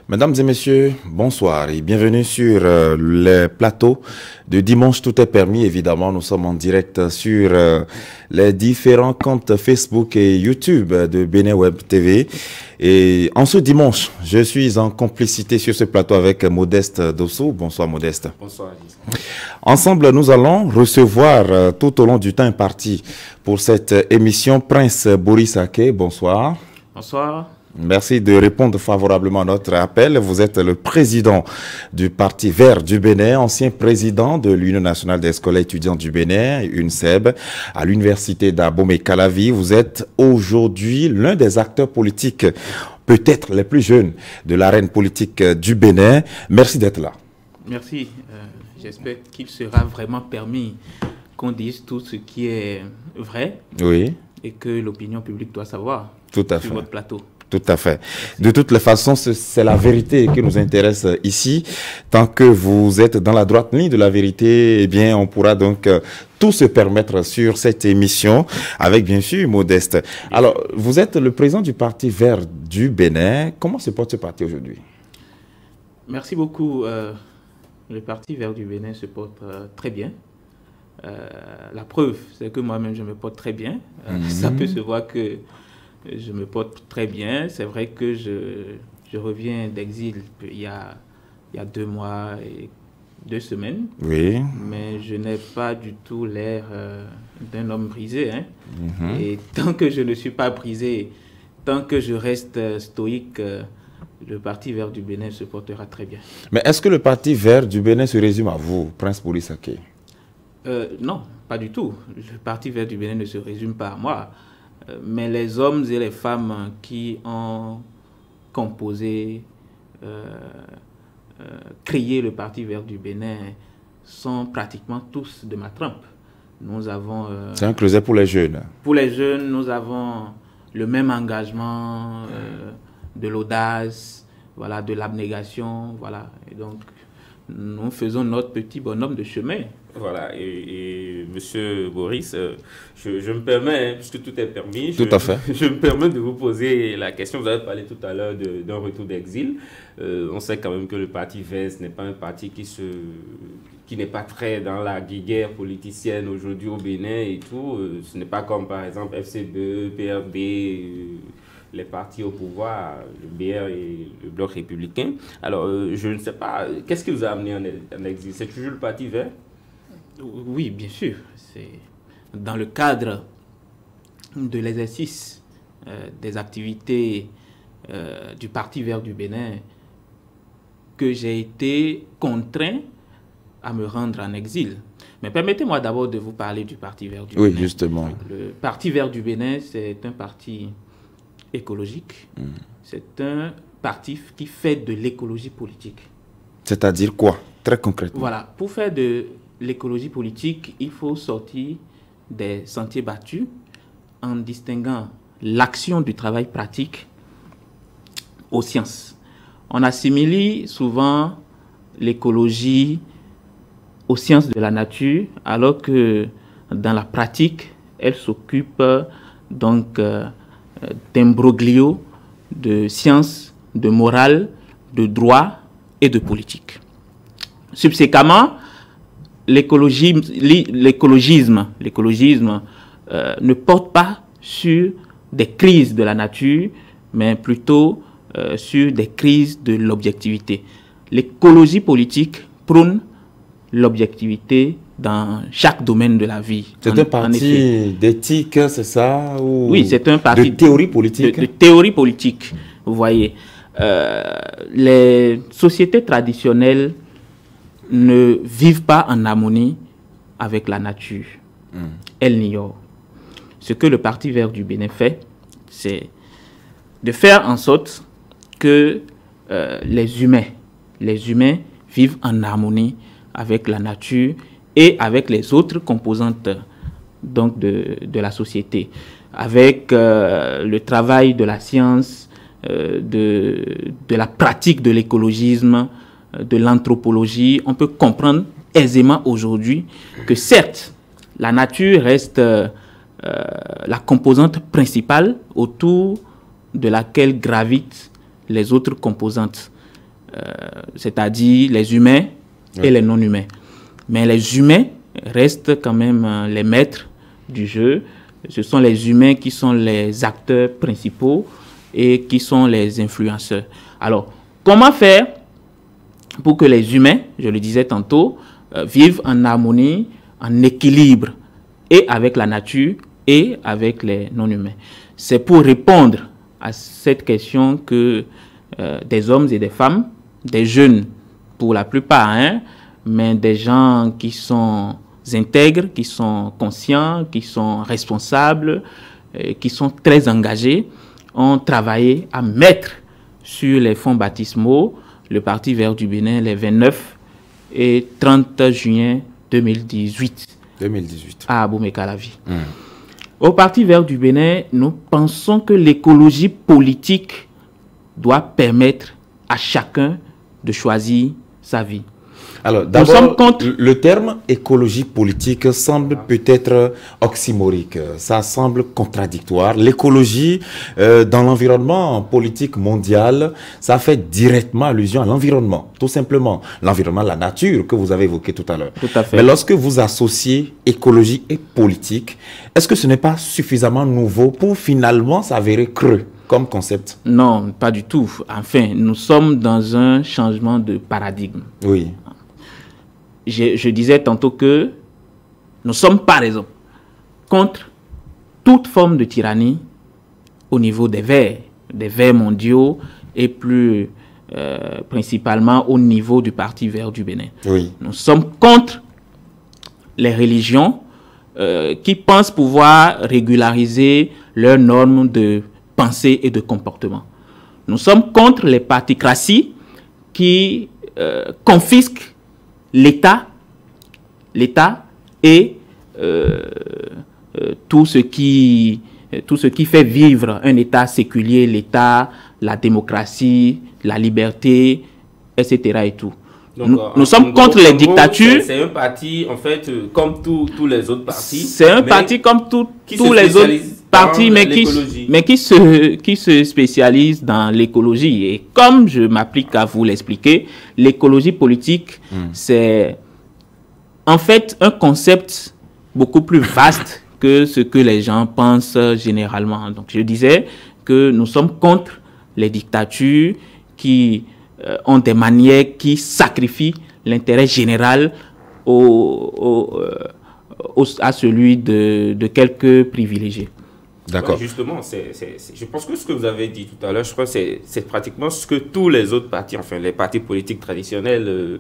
Mesdames et messieurs, bonsoir et bienvenue sur le plateau de Dimanche Tout est permis. Évidemment, nous sommes en direct sur les différents comptes Facebook et YouTube de Bénin Web TV. Et en ce dimanche, je suis en complicité sur ce plateau avec Modeste Dosso. Bonsoir Modeste. Bonsoir. Ensemble, nous allons recevoir tout au long du temps imparti pour cette émission Prince Boris Ake. Bonsoir. Bonsoir. Merci de répondre favorablement à notre appel. Vous êtes le président du Parti Vert du Bénin, ancien président de l'Union nationale des scolaires étudiants du Bénin, UNSEB, à l'université d'Abomey-Calavi. Vous êtes aujourd'hui l'un des acteurs politiques, peut-être les plus jeunes de l'arène politique du Bénin. Merci d'être là. Merci. J'espère qu'il sera vraiment permis qu'on dise tout ce qui est vrai. Oui. Et que l'opinion publique doit savoir. Tout à fait. Sur votre plateau. Tout à fait. De toutes les façons, c'est la vérité qui nous intéresse ici. Tant que vous êtes dans la droite ligne de la vérité, eh bien, on pourra donc tout se permettre sur cette émission avec, bien sûr, Modeste. Alors, vous êtes le président du Parti Vert du Bénin. Comment se porte ce parti aujourd'hui? Merci beaucoup. Le Parti Vert du Bénin se porte très bien. La preuve, c'est que moi-même, je me porte très bien. Ça peut se voir que je me porte très bien. C'est vrai que je reviens d'exil il y a 2 mois et 2 semaines. Oui. Mais je n'ai pas du tout l'air d'un homme brisé. Hein. Et tant que je ne suis pas brisé, tant que je reste stoïque, le Parti Vert du Bénin se portera très bien. Mais est-ce que le Parti Vert du Bénin se résume à vous, Prince Boris Ake? Non, pas du tout. Le Parti Vert du Bénin ne se résume pas à moi. Mais les hommes et les femmes qui ont composé, créé le Parti Vert du Bénin sont pratiquement tous de ma trempe. Nous avons... C'est un creuset pour les jeunes. Pour les jeunes, nous avons le même engagement, de l'audace, voilà, de l'abnégation, voilà. Et donc, nous faisons notre petit bonhomme de chemin. Voilà, et monsieur Boris, je me permets, puisque tout est permis, tout à fait. Je me permets de vous poser la question. Vous avez parlé tout à l'heure d'un retour d'exil. On sait quand même que le Parti Vert n'est pas un parti qui n'est pas très dans la guerre politicienne aujourd'hui au Bénin et tout. Ce n'est pas comme par exemple FCBE, PRD, les partis au pouvoir, le BR et le Bloc républicain. Alors, je ne sais pas, qu'est-ce qui vous a amené en exil? C'est toujours le Parti Vert? Oui, bien sûr. C'est dans le cadre de l'exercice des activités du Parti Vert du Bénin que j'ai été contraint à me rendre en exil. Mais permettez-moi d'abord de vous parler du Parti Vert du Bénin. Oui, justement. Le Parti Vert du Bénin, c'est un parti écologique. C'est un parti qui fait de l'écologie politique. C'est-à-dire quoi, très concrètement? Voilà, pour faire de l'écologie politique, il faut sortir des sentiers battus en distinguant l'action du travail pratique aux sciences. On assimile souvent l'écologie aux sciences de la nature, alors que dans la pratique, elle s'occupe donc d'imbroglio, de sciences, de morale, de droit et de politique. Subséquemment, l'écologisme ne porte pas sur des crises de la nature, mais plutôt sur des crises de l'objectivité. L'écologie politique prône l'objectivité dans chaque domaine de la vie. C'est un parti d'éthique, c'est ça? Ou oui, c'est un parti de théorie politique. De théorie politique, vous voyez. Les sociétés traditionnelles ne vivent pas en harmonie avec la nature. Elles l'ignorent. Ce que le Parti Vert du Bénin fait, c'est de faire en sorte que les humains vivent en harmonie avec la nature et avec les autres composantes donc de la société. Avec le travail de la science, de la pratique de l'écologisme, de l'anthropologie, on peut comprendre aisément aujourd'hui que certes, la nature reste la composante principale autour de laquelle gravitent les autres composantes. c'est-à-dire les humains et les non-humains. Mais les humains restent quand même les maîtres du jeu. Ce sont les humains qui sont les acteurs principaux et qui sont les influenceurs. Alors, comment faire pour que les humains, je le disais tantôt, vivent en harmonie, en équilibre, et avec la nature et avec les non-humains? C'est pour répondre à cette question que des hommes et des femmes, des jeunes pour la plupart, hein, mais des gens qui sont intègres, qui sont conscients, qui sont responsables, qui sont très engagés, ont travaillé à mettre sur les fonds baptismaux le Parti vert du Bénin les 29 et 30 juin 2018 à Abomey-Calavi. Au Parti vert du Bénin, nous pensons que l'écologie politique doit permettre à chacun de choisir sa vie. Alors, d'abord, le terme écologie politique semble peut-être oxymorique. Ça semble contradictoire. L'écologie, dans l'environnement politique mondial, ça fait directement allusion à l'environnement, tout simplement. L'environnement, la nature que vous avez évoqué tout à l'heure. Tout à fait. Mais lorsque vous associez écologie et politique, est-ce que ce n'est pas suffisamment nouveau pour finalement s'avérer creux comme concept? Non, pas du tout. Enfin, nous sommes dans un changement de paradigme. Oui. Je disais tantôt que nous sommes, par exemple, contre toute forme de tyrannie au niveau des Verts mondiaux et plus principalement au niveau du Parti vert du Bénin. Oui. Nous sommes contre les religions qui pensent pouvoir régulariser leurs normes de pensée et de comportement. Nous sommes contre les particraties qui confisquent l'État et tout ce qui fait vivre un État séculier, l'État, la démocratie, la liberté, etc. et tout. Donc, nous sommes contre les dictatures. C'est un parti, en fait, comme tous les autres partis. C'est un parti comme tous les autres partis, mais qui se spécialise dans l'écologie. Et comme je m'applique à vous l'expliquer, l'écologie politique, c'est en fait un concept beaucoup plus vaste que ce que les gens pensent généralement. Donc, je disais que nous sommes contre les dictatures qui ont des manières qui sacrifient l'intérêt général à celui de quelques privilégiés. D'accord. Ouais, justement, je pense que ce que vous avez dit tout à l'heure, je crois que c'est pratiquement ce que tous les autres partis, enfin les partis politiques traditionnels,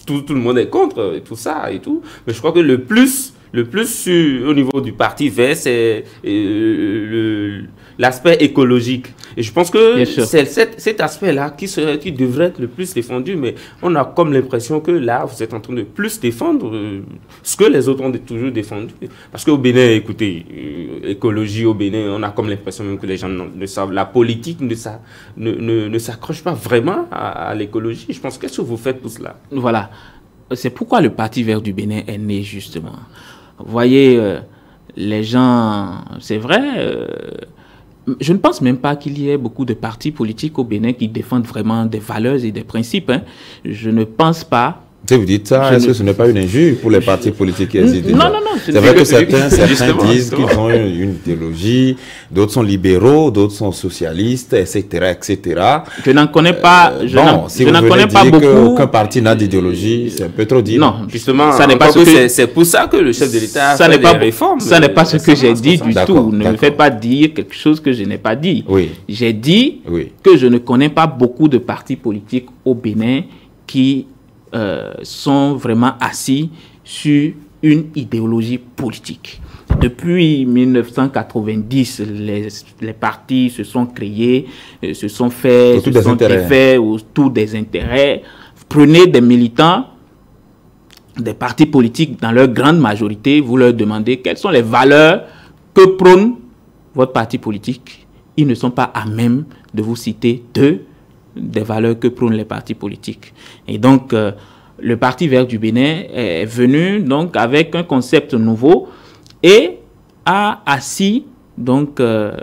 tout le monde est contre tout ça et tout. Mais je crois que le plus au niveau du Parti vert, c'est l'aspect écologique. Et je pense que c'est cet aspect-là qui devrait être le plus défendu, mais on a comme l'impression que là, vous êtes en train de plus défendre ce que les autres ont toujours défendu. Parce qu'au Bénin, écoutez, écologie au Bénin, on a comme l'impression même que les gens ne savent. La politique ne s'accroche pas vraiment à l'écologie. Je pense, qu'est-ce que vous faites pour cela? Voilà. C'est pourquoi le Parti vert du Bénin est né, justement. Vous voyez, les gens, c'est vrai, je ne pense même pas qu'il y ait beaucoup de partis politiques au Bénin qui défendent vraiment des valeurs et des principes. Hein. Je ne pense pas. Si vous dites ça, est-ce que ce n'est pas une injure pour les partis politiques qui existent déjà? Non. C'est vrai que certains disent qu'ils ont une idéologie, d'autres sont libéraux, d'autres sont socialistes, etc., etc. Je n'en connais pas. Si vous connais pas beaucoup. Aucun parti n'a d'idéologie, c'est un peu trop dit. Non, justement, c'est pour ça que le chef de l'État a fait des réformes. Ça n'est pas ce que j'ai dit du tout. Ne me faites pas dire quelque chose que je n'ai pas dit. Oui. J'ai dit que je ne connais pas beaucoup de partis politiques au Bénin qui sont vraiment assis sur une idéologie politique. Depuis 1990, les partis se sont créés, se sont faits, autour des intérêts. Prenez des militants des partis politiques dans leur grande majorité, vous leur demandez quelles sont les valeurs que prône votre parti politique. Ils ne sont pas à même de vous citer des valeurs que prônent les partis politiques. Et donc, le Parti vert du Bénin est venu donc avec un concept nouveau et a assis donc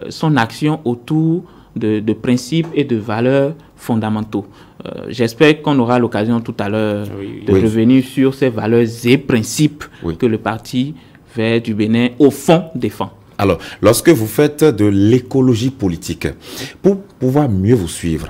son action autour de principes et de valeurs fondamentaux. J'espère qu'on aura l'occasion tout à l'heure de revenir sur ces valeurs et principes que le Parti vert du Bénin, au fond, défend. Alors, lorsque vous faites de l'écologie politique, pour pouvoir mieux vous suivre,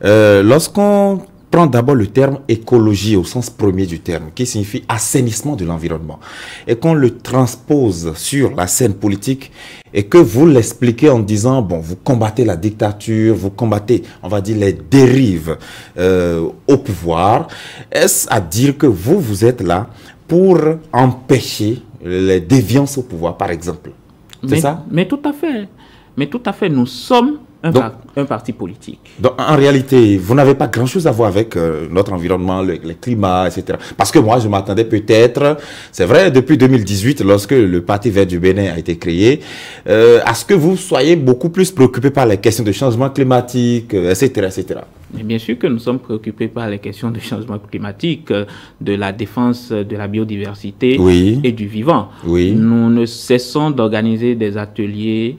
lorsqu'on prend d'abord le terme écologie au sens premier du terme, qui signifie assainissement de l'environnement, et qu'on le transpose sur la scène politique, et que vous l'expliquez en disant, bon, vous combattez la dictature, vous combattez, on va dire, les dérives au pouvoir, est-ce à dire que vous êtes là pour empêcher les déviances au pouvoir, par exemple? C'est ça? Mais tout à fait. Mais tout à fait, nous sommes un parti politique. Donc, en réalité, vous n'avez pas grand-chose à voir avec notre environnement, le climat, etc. Parce que moi, je m'attendais peut-être, c'est vrai, depuis 2018, lorsque le Parti vert du Bénin a été créé, à ce que vous soyez beaucoup plus préoccupés par les questions de changement climatique, etc., etc. Mais bien sûr que nous sommes préoccupés par les questions de changement climatique, de la défense de la biodiversité et du vivant. Nous ne cessons d'organiser des ateliers,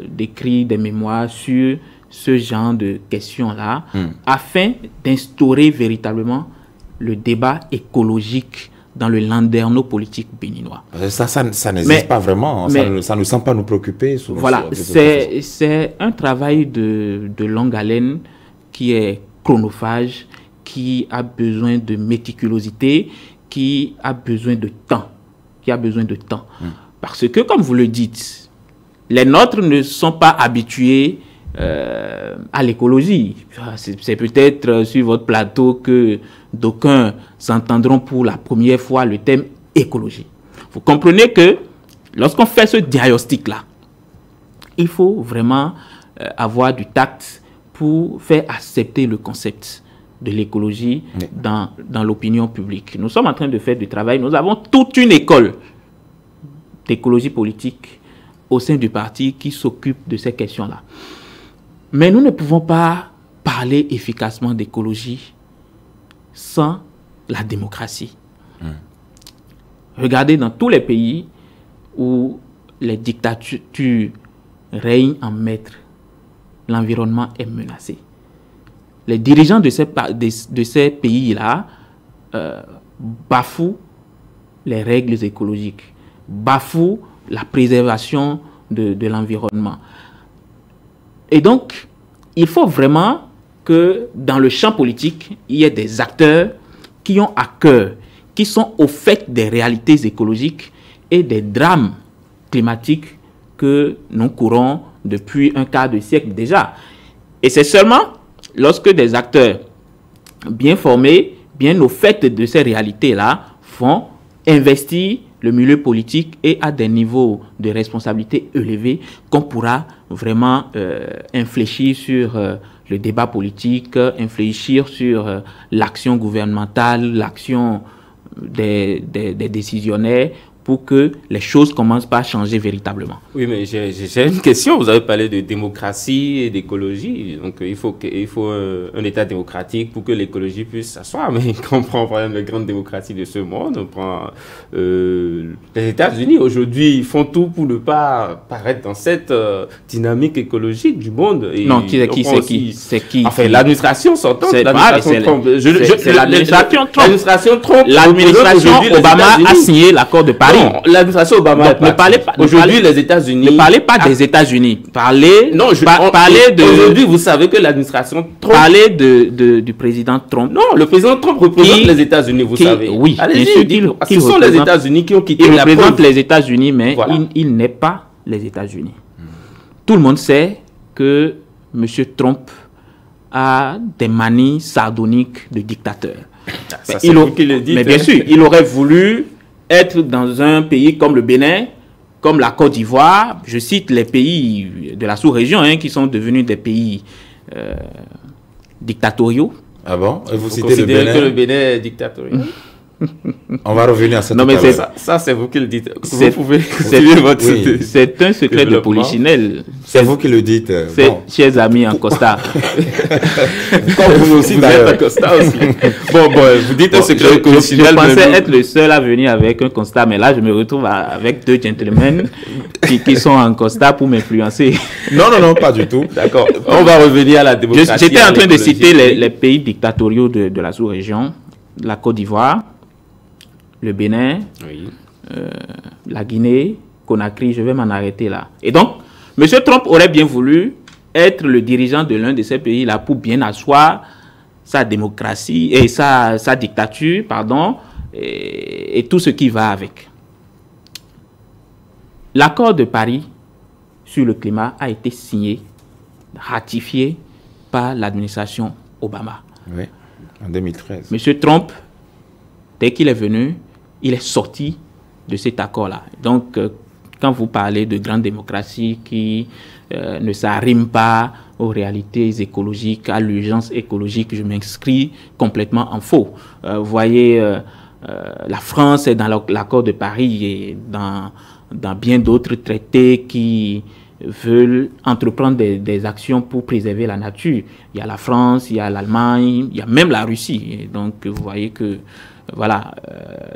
d'écrire des mémoires sur ce genre de questions-là, afin d'instaurer véritablement le débat écologique dans le landerneau politique béninois. Ça n'existe pas vraiment, ça ne semble pas nous préoccuper. Voilà, c'est un travail de longue haleine qui est chronophage, qui a besoin de méticulosité, qui a besoin de temps. Parce que, comme vous le dites, les nôtres ne sont pas habitués à l'écologie. C'est peut-être sur votre plateau que d'aucuns entendront pour la première fois le thème écologie. Vous comprenez que lorsqu'on fait ce diagnostic-là, il faut vraiment avoir du tact pour faire accepter le concept de l'écologie dans l'opinion publique. Nous sommes en train de faire du travail. Nous avons toute une école d'écologie politique au sein du parti qui s'occupe de ces questions-là. Mais nous ne pouvons pas parler efficacement d'écologie sans la démocratie. Regardez dans tous les pays où les dictatures règnent en maître, l'environnement est menacé. Les dirigeants de ces pays-là bafouent les règles écologiques, bafouent la préservation de l'environnement. Et donc, il faut vraiment que dans le champ politique, il y ait des acteurs qui ont à cœur, qui sont au fait des réalités écologiques et des drames climatiques que nous courons depuis un quart de siècle déjà. Et c'est seulement lorsque des acteurs bien formés, bien au fait de ces réalités-là, vont investir le milieu politique et à des niveaux de responsabilité élevés qu'on pourra vraiment infléchir sur le débat politique, infléchir sur l'action gouvernementale, l'action des décisionnaires, pour que les choses commencent par changer véritablement. Oui, mais j'ai une question. Vous avez parlé de démocratie et d'écologie. Donc, il faut un État démocratique pour que l'écologie puisse s'asseoir. Mais quand on prend, par exemple, les grandes démocraties de ce monde, on prend les États-Unis. Aujourd'hui, ils font tout pour ne pas paraître dans cette dynamique écologique du monde. Et non, c'est qui Enfin, l'administration sortante. C'est l'administration Trump. L'administration Trump. L'administration Obama a signé l'accord de Paris. Non, l'administration Obama. Ne parlez pas. Aujourd'hui, les États-Unis. Ne parlez pas des États-Unis. Parlez. Non, parlez de. Aujourd'hui, vous savez que l'administration Trump. Parlez du président Trump. Non, le président Trump représente les États-Unis, vous savez. Oui, ce sont les États-Unis qui ont quitté la. Il représente les États-Unis, mais voilà. Il n'est pas les États-Unis. Tout le monde sait que M. Trump a des manies sardoniques de dictateur. Ça, c'est vous qui le dites. Mais bien sûr, il aurait voulu être dans un pays comme le Bénin, comme la Côte d'Ivoire, je cite les pays de la sous-région qui sont devenus des pays dictatoriaux. Ah bon? Et vous citez considérez que le Bénin est dictatorial? On va revenir à cette Non, mais c'est ça, c'est vous qui le dites. Vous pouvez c'est un secret de polichinelle. C'est vous qui le dites. Bon. Chers amis en costard. Comme vous aussi, d'ailleurs. Vous êtes en costard aussi. bon, vous dites un secret de polichinelle. Je pensais être le seul à venir avec un costard, mais là, je me retrouve avec deux gentlemen qui sont en costard pour m'influencer. Non, pas du tout. D'accord. On va revenir à la démocratie. J'étais en train de citer les pays dictatoriaux de la sous-région, la Côte d'Ivoire, le Bénin, oui. La Guinée, Conakry, je vais m'en arrêter là. Et donc, M. Trump aurait bien voulu être le dirigeant de l'un de ces pays-là pour bien asseoir sa démocratie et sa dictature, pardon, et tout ce qui va avec. L'accord de Paris sur le climat a été signé, ratifié par l'administration Obama. Oui, en 2013. M. Trump, dès qu'il est venu, il est sorti de cet accord-là. Donc, quand vous parlez de grande démocratie qui ne s'arrime pas aux réalités écologiques, à l'urgence écologique, je m'inscris complètement en faux. Vous voyez, la France est dans l'accord de Paris et dans bien d'autres traités qui veulent entreprendre des actions pour préserver la nature. Il y a la France, il y a l'Allemagne, il y a même la Russie. Et donc, vous voyez que voilà,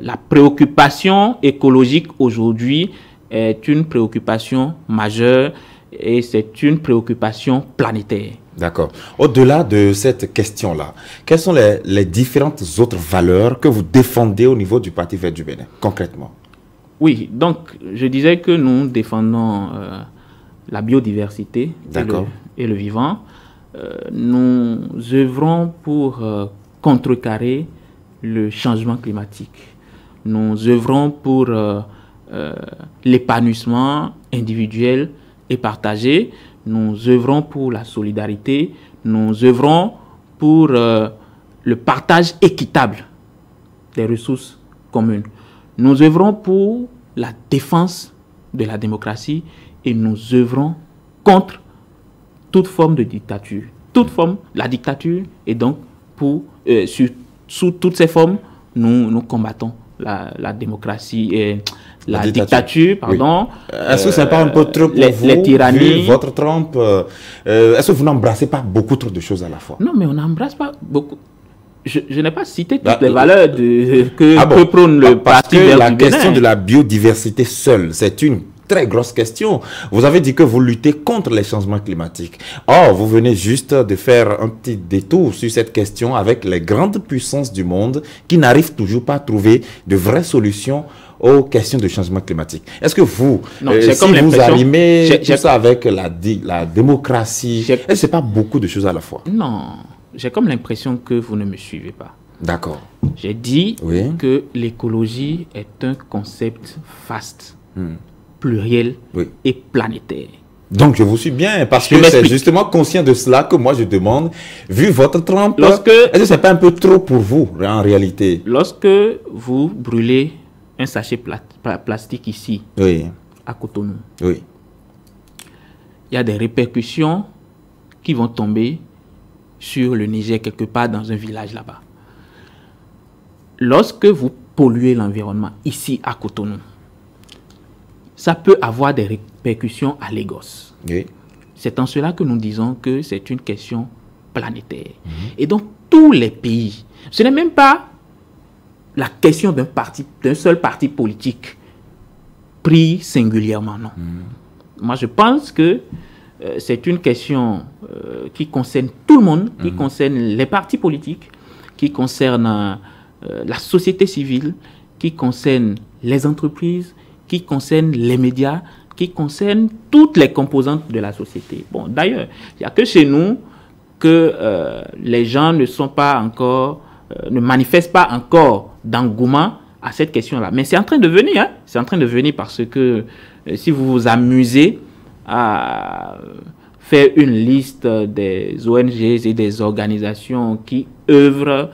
la préoccupation écologique aujourd'hui est une préoccupation majeure et c'est une préoccupation planétaire. D'accord. Au-delà de cette question-là, quelles sont les différentes autres valeurs que vous défendez au niveau du Parti Vert du Bénin, concrètement? Oui, donc je disais que nous défendons la biodiversité et le vivant. Nous œuvrons pour contrecarrer le changement climatique. Nous œuvrons pour l'épanouissement individuel et partagé. Nous œuvrons pour la solidarité. Nous œuvrons pour le partage équitable des ressources communes. Nous œuvrons pour la défense de la démocratie et nous œuvrons contre toute forme de dictature. Toute forme, la dictature, et donc sous toutes ces formes, nous combattons la démocratie et la dictature, pardon. Oui. Est-ce que ce n'est pas un peu trop pour vous, les tyrannies, vu votre Trump, est-ce que vous n'embrassez pas beaucoup trop de choses à la fois? Non, mais on n'embrasse pas beaucoup. Je n'ai pas cité toutes les valeurs que prône le Parti Vert du Bénin. La question de la biodiversité seule, c'est une très grosse question. Vous avez dit que vous luttez contre les changements climatiques. Or, vous venez juste de faire un petit détour sur cette question avec les grandes puissances du monde qui n'arrivent toujours pas à trouver de vraies solutions aux questions de changement climatique. Est-ce que vous, si vous arrimez tout ça avec la démocratie, est-ce que ce n'est pas beaucoup de choses à la fois? Non, j'ai comme l'impression que vous ne me suivez pas. D'accord. J'ai dit que l'écologie est un concept vaste, pluriel et planétaire. Donc je vous suis bien, parce que c'est justement conscient de cela que moi je demande, vu votre Trump, est-ce que ce n'est pas un peu trop pour vous en réalité? Lorsque vous brûlez un sachet plastique ici, à Cotonou, il y a des répercussions qui vont tomber sur le Niger, quelque part dans un village là-bas. Lorsque vous polluez l'environnement ici à Cotonou, ça peut avoir des répercussions à Lagos. C'est en cela que nous disons que c'est une question planétaire. Et donc, tous les pays, ce n'est même pas la question d'un seul parti politique pris singulièrement, non. Moi, je pense que c'est une question qui concerne tout le monde, qui concerne les partis politiques, qui concerne la société civile, qui concerne les entreprises, qui concerne les médias, qui concerne toutes les composantes de la société. Bon, d'ailleurs, il n'y a que chez nous que les gens ne sont pas encore, ne manifestent pas encore d'engouement à cette question-là. Mais c'est en train de venir, hein. C'est en train de venir parce que si vous vous amusez à faire une liste des ONG et des organisations qui œuvrent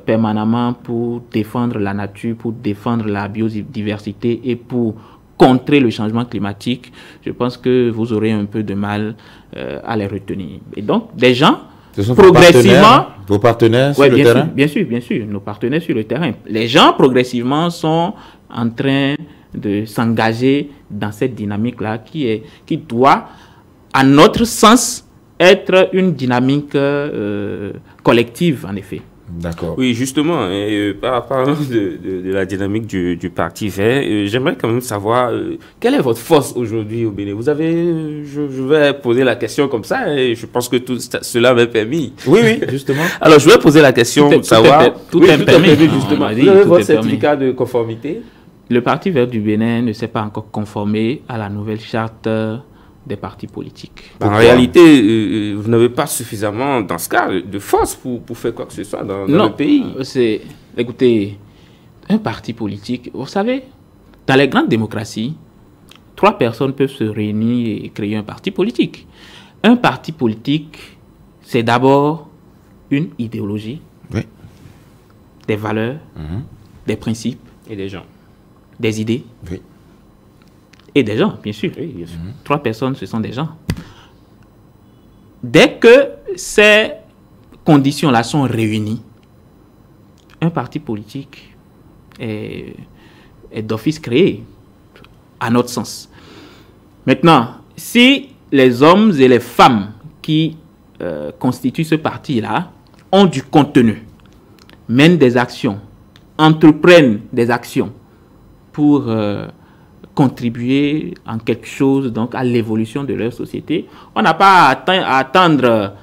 permanemment pour défendre la nature, pour défendre la biodiversité et pour contrer le changement climatique, je pense que vous aurez un peu de mal à les retenir. Et donc, des gens, Vos partenaires sur Ouais, le bien terrain? sûr, bien sûr, bien sûr, nos partenaires sur le terrain. Les gens, progressivement, sont en train de s'engager dans cette dynamique-là qui doit, à notre sens, être une dynamique collective, en effet. D'accord. Oui, justement, parlant de la dynamique du Parti vert, j'aimerais quand même savoir quelle est votre force aujourd'hui au Bénin. Vous avez, je vais poser la question comme ça et je pense que tout cela m'est permis. Oui, oui, justement. Alors, je vais poser la question de savoir... Tout est permis, justement. on a dit, Vous avez tout votre est permis. certificat de conformité? Le Parti vert du Bénin ne s'est pas encore conformé à la nouvelle charte des partis politiques. En réalité, vous n'avez pas suffisamment, dans ce cas, de force pour faire quoi que ce soit dans le pays. Écoutez, un parti politique, vous savez, dans les grandes démocraties, 3 personnes peuvent se réunir et créer un parti politique. Un parti politique, c'est d'abord une idéologie, Oui. des valeurs, des principes, Et des gens. des idées. Oui. Et des gens, bien sûr. Oui, bien sûr. 3 personnes, ce sont des gens. Dès que ces conditions-là sont réunies, un parti politique est d'office créé, à notre sens. Maintenant, si les hommes et les femmes qui constituent ce parti-là ont du contenu, mènent des actions, entreprennent des actions pour contribuer en quelque chose donc à l'évolution de leur société. On n'a pas à attendre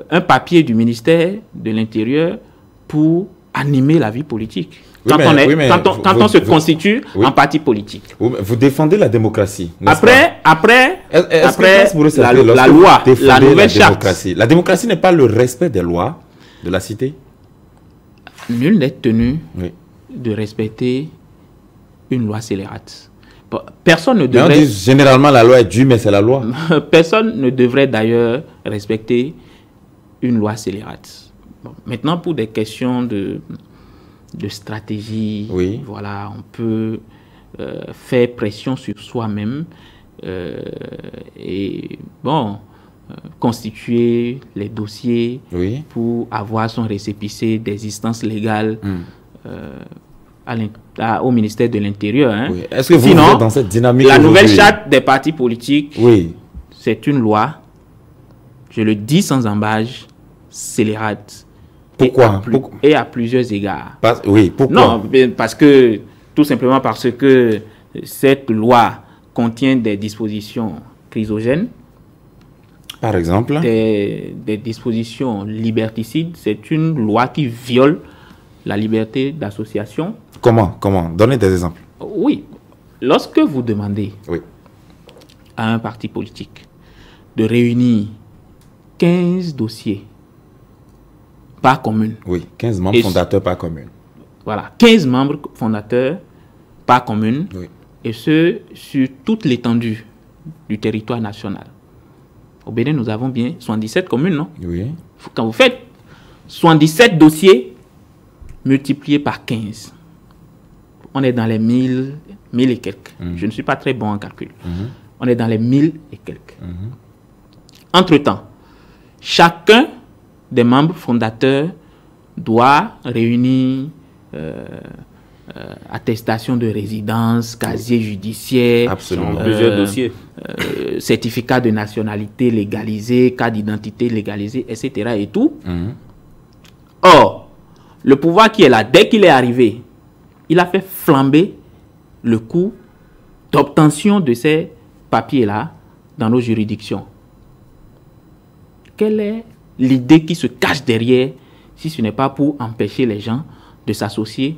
un papier du ministère de l'Intérieur pour animer la vie politique. Oui, Quand on se constitue en parti politique. Vous défendez la démocratie. Après la loi, la nouvelle charte. La démocratie n'est pas le respect des lois de la cité? Nul n'est tenu de respecter une loi scélérate. Personne ne devrait... On dit généralement la loi est due, mais c'est la loi. Personne ne devrait d'ailleurs respecter une loi scélérate. Bon, maintenant, pour des questions de stratégie, voilà, on peut faire pression sur soi-même et bon, constituer les dossiers pour avoir son récépissé d'existence légale au ministère de l'Intérieur. Hein. Est-ce que vous êtes dans cette dynamique? La nouvelle charte des partis politiques, c'est une loi, je le dis sans embâche, scélérate. Pourquoi? Et à plusieurs égards. Pourquoi? Non, tout simplement parce que cette loi contient des dispositions chrysogènes. Par exemple? Des dispositions liberticides. C'est une loi qui viole la liberté d'association. Comment? Donnez des exemples. Oui. Lorsque vous demandez à un parti politique de réunir 15 dossiers par commune. 15 membres fondateurs par commune. Voilà, 15 membres fondateurs par commune. Et ce, sur toute l'étendue du territoire national. Au Bénin, nous avons bien 77 communes, non? Quand vous faites 77 dossiers multipliés par 15, on est dans les 1000 et quelques. Je ne suis pas très bon en calcul. On est dans les 1000 et quelques. Entre-temps, chacun des membres fondateurs doit réunir attestation de résidence, casier judiciaire, plusieurs dossiers, certificat de nationalité légalisé, carte d'identité légalisé, etc. et tout. Or, le pouvoir qui est là, dès qu'il est arrivé, il a fait flamber le coût d'obtention de ces papiers-là dans nos juridictions. Quelle est l'idée qui se cache derrière, si ce n'est pas pour empêcher les gens de s'associer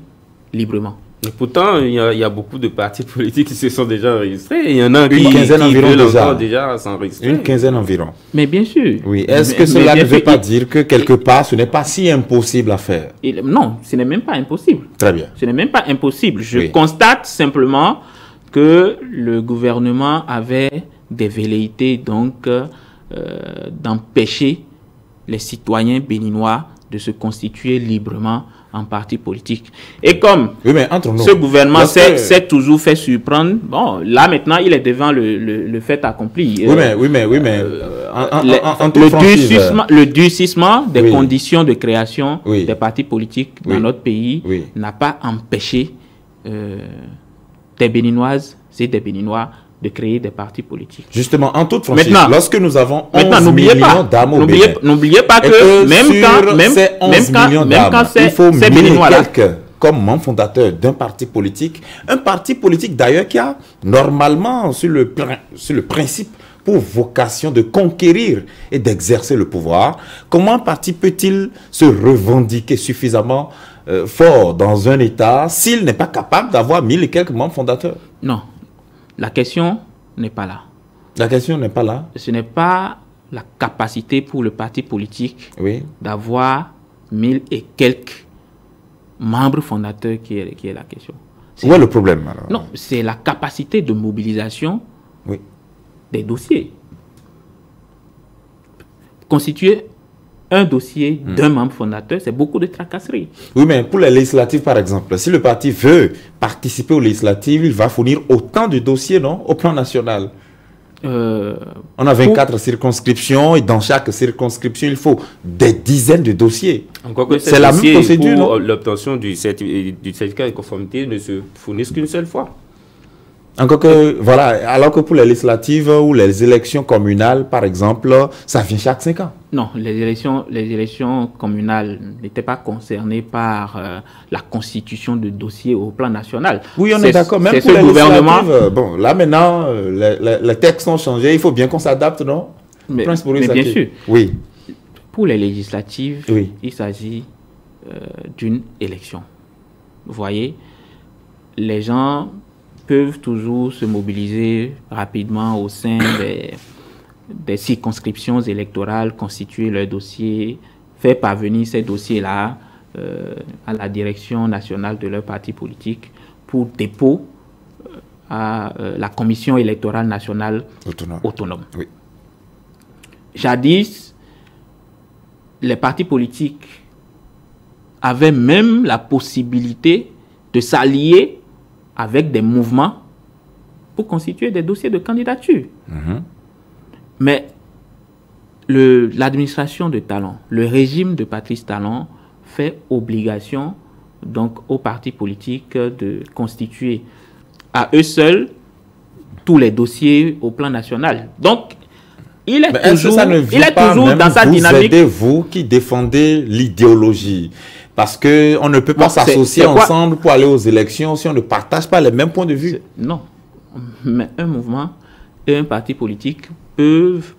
librement? Et pourtant, il y a beaucoup de partis politiques qui se sont déjà enregistrés. Il y en a qui veulent déjà s'enregistrer. Une quinzaine environ. Mais bien sûr. Est-ce que cela ne veut pas dire que quelque part, ce n'est pas si impossible à faire? Non, ce n'est même pas impossible. Très bien. Ce n'est même pas impossible. Je constate simplement que le gouvernement avait des velléités donc d'empêcher les citoyens béninois de se constituer librement en parti politique. Et comme Oui, mais entre nous, ce gouvernement lorsque- s'est toujours fait surprendre, bon, là maintenant, il est devant le fait accompli. Oui, mais en toute franchise, Le durcissement des Oui. conditions de création Oui. des partis politiques Oui. dans notre pays Oui. n'a pas empêché des Béninoises et des Béninois de créer des partis politiques. justement, en toute franchise, Maintenant- lorsque nous avons 11 Maintenant, n'oubliez millions pas, d'âmes au Bénin, n'oubliez pas et que même sur quand, ces 11 millions même quand d'âmes, ces il faut ces 1000 et Béninois-là, quelques comme membre fondateur d'un parti politique d'ailleurs qui a normalement sur le principe pour vocation de conquérir et d'exercer le pouvoir. Comment un parti peut-il se revendiquer suffisamment fort dans un État s'il n'est pas capable d'avoir 1000 et quelques membres fondateurs? non, la question n'est pas là. La question n'est pas là. Ce n'est pas la capacité pour le parti politique Oui. d'avoir 1000 et quelques membres fondateurs qui est la question. Où est le problème alors? Non, c'est la capacité de mobilisation Oui. des dossiers. Constituer un dossier d'un membre fondateur, c'est beaucoup de tracasseries. Oui, mais pour les législatives, par exemple, si le parti veut participer aux législatives, il va fournir autant de dossiers, non, au plan national. On a 24 circonscriptions et dans chaque circonscription, il faut des dizaines de dossiers. Encore que C'est la même procédure, non? L'obtention du certificat de conformité ne se fournisse qu'une seule fois. Encore que, voilà, alors que pour les législatives ou les élections communales, par exemple, ça vient chaque 5 ans. Non, les élections communales n'étaient pas concernées par la constitution de dossiers au plan national. Oui, on est d'accord. Même c'est pour ce les gouvernement. législatives, bon, là maintenant, les textes ont changé. Il faut bien qu'on s'adapte, non? Mais Prince Maurice bien Aké. sûr. Oui. Pour les législatives, Oui. il s'agit d'une élection. Vous voyez, les gens peuvent toujours se mobiliser rapidement au sein des circonscriptions électorales, constituer leur dossier, faire parvenir ces dossiers-là à la direction nationale de leur parti politique pour dépôt à la commission électorale nationale autonome. Oui. Jadis, les partis politiques avaient même la possibilité de s'allier avec des mouvements pour constituer des dossiers de candidature. Mais l'administration de Talon, le régime de Patrice Talon fait obligation donc aux partis politiques de constituer à eux seuls tous les dossiers au plan national. Donc, il est toujours dans sa dynamique. Aidez vous qui défendez l'idéologie. Parce qu'on ne peut pas s'associer ensemble pour aller aux élections si on ne partage pas les mêmes points de vue. Non. Mais un mouvement et un parti politique peuvent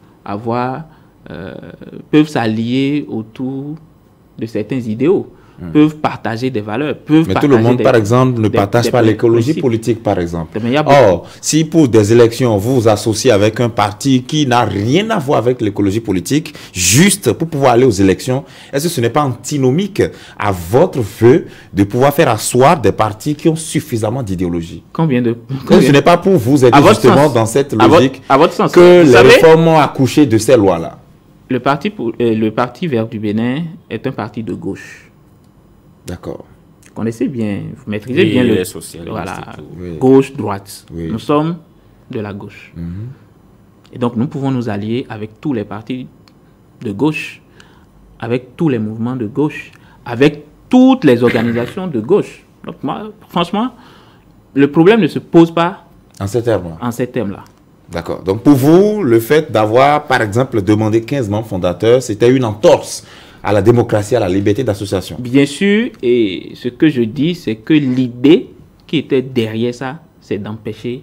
s'allier autour de certains idéaux, peuvent partager des valeurs, mais tout le monde, par exemple, ne partage pas l'écologie politique, par exemple. Or, si pour des élections, vous vous associez avec un parti qui n'a rien à voir avec l'écologie politique, juste pour pouvoir aller aux élections, est-ce que ce n'est pas antinomique à votre vœu de pouvoir faire asseoir des partis qui ont suffisamment d'idéologie? Ce n'est pas pour vous aider justement dans cette logique que les réformes ont accouché de ces lois-là? Le parti Vert du Bénin est un parti de gauche. D'accord. Vous connaissez bien, vous maîtrisez bien le socialistes. Voilà, gauche, droite. Oui. Nous sommes de la gauche. Et donc, nous pouvons nous allier avec tous les partis de gauche, avec tous les mouvements de gauche, avec toutes les organisations de gauche. Donc, moi, franchement, le problème ne se pose pas en ces termes-là. En ces termes-là. D'accord. Donc, pour vous, le fait d'avoir, par exemple, demandé 15 membres fondateurs, c'était une entorse à la démocratie, à la liberté d'association? Bien sûr, et ce que je dis, c'est que l'idée qui était derrière ça, c'est d'empêcher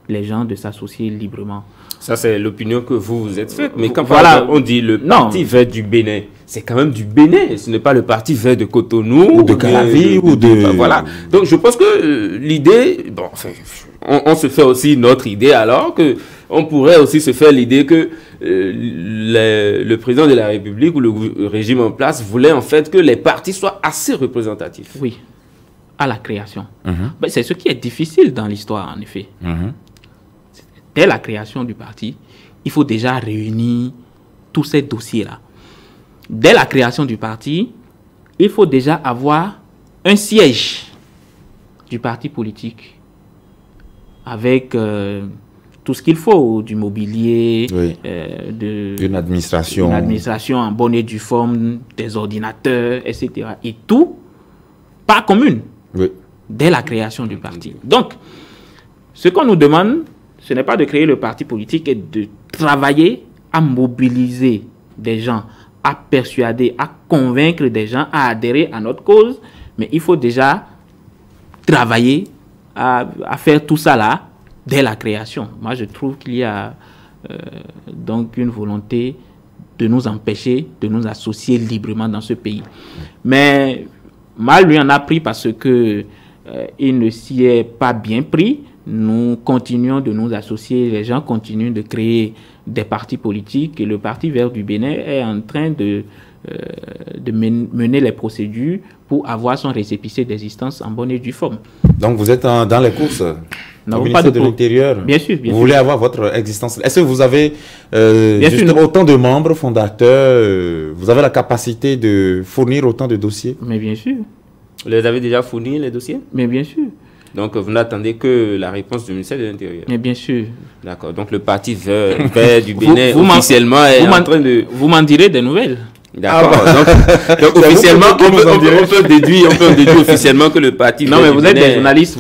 les gens de s'associer librement. Ça, c'est l'opinion que vous vous êtes faite. Mais quand voilà, on dit le parti vert du Bénin, c'est quand même du Bénin. Ce n'est pas le parti vert de Cotonou. Ou de Calavi, ou de... Voilà. Donc, je pense que l'idée... Bon, enfin, on se fait aussi notre idée alors que on pourrait aussi se faire l'idée que le président de la République ou le régime en place voulait en fait que les partis soient assez représentatifs. Oui, à la création. Ben, c'est ce qui est difficile dans l'histoire, en effet. Dès la création du parti, il faut déjà réunir tous ces dossiers-là. Dès la création du parti, il faut déjà avoir un siège du parti politique avec tout ce qu'il faut, du mobilier, Oui. Une administration en bonne et due forme, des ordinateurs, etc. Et tout par commune, oui. dès la création du parti. Donc, ce qu'on nous demande, ce n'est pas de créer le parti politique et de travailler à mobiliser des gens, à persuader, à convaincre des gens à adhérer à notre cause, mais il faut déjà travailler à faire tout ça là dès la création. Moi, je trouve qu'il y a donc une volonté de nous empêcher de nous associer librement dans ce pays. Mais mal lui en a pris parce que il ne s'y est pas bien pris. Nous continuons de nous associer, les gens continuent de créer des partis politiques et le Parti Vert du Bénin est en train de mener les procédures pour avoir son récépissé d'existence en bonne et due forme. Donc vous êtes dans les courses non, au ministère de l'Intérieur. Bien sûr, bien sûr. Vous voulez avoir votre existence. Est-ce que vous avez justement autant de membres fondateurs, vous avez la capacité de fournir autant de dossiers? Mais bien sûr. Vous les avez déjà fournis, les dossiers? Mais bien sûr. Donc, vous n'attendez que la réponse du ministère de l'Intérieur. Mais bien sûr. D'accord. Donc, le Parti Vert du Bénin, officiellement, est en train de... Vous m'en direz des nouvelles. D'accord. Donc officiellement, on peut déduire officiellement que le Parti Vert non, mais du vous Bénin... êtes des journalistes,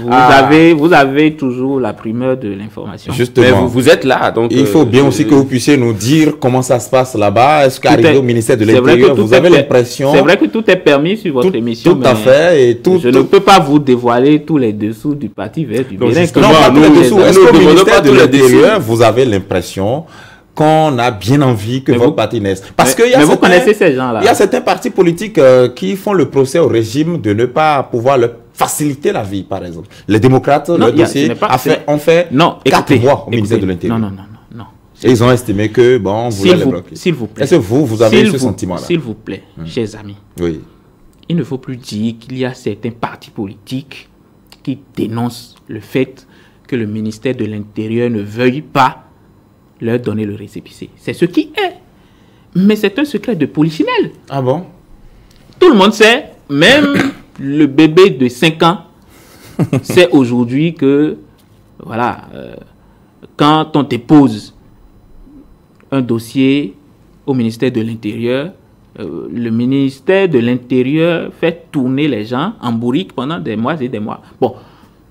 vous avez toujours la primeur de l'information. Justement. Mais vous êtes là, donc... Il faut bien aussi que vous puissiez nous dire comment ça se passe là-bas. Est-ce qu'arrivé au ministère de l'Intérieur, vous avez l'impression... C'est vrai que tout est permis sur votre émission, tout à fait. Et je ne peux pas vous dévoiler tous les dessous du Parti Vert du Bénin. Non, pas tous les dessous. Est-ce qu'au ministère de l'Intérieur, vous avez l'impression qu'on a bien envie que votre parti naisse? Parce que vous connaissez ces gens-là. Il y a certains partis politiques qui font le procès au régime de ne pas pouvoir leur faciliter la vie, par exemple. Les démocrates, leur dossier ont fait 4 mois au ministère de l'Intérieur. Non. Et ils ont estimé que, bon, vous allez bloquer. S'il vous plaît. Est-ce que vous avez ce sentiment-là? S'il vous plaît, chers amis. Oui. Il ne faut plus dire qu'il y a certains partis politiques qui dénoncent le fait que le ministère de l'Intérieur ne veuille pas leur donner le récépissé. C'est ce qui est. Mais c'est un secret de polichinelle. Ah bon? Tout le monde sait, même le bébé de 5 ans sait aujourd'hui que, voilà, quand on dépose un dossier au ministère de l'Intérieur, le ministère de l'Intérieur fait tourner les gens en bourrique pendant des mois et des mois. Bon,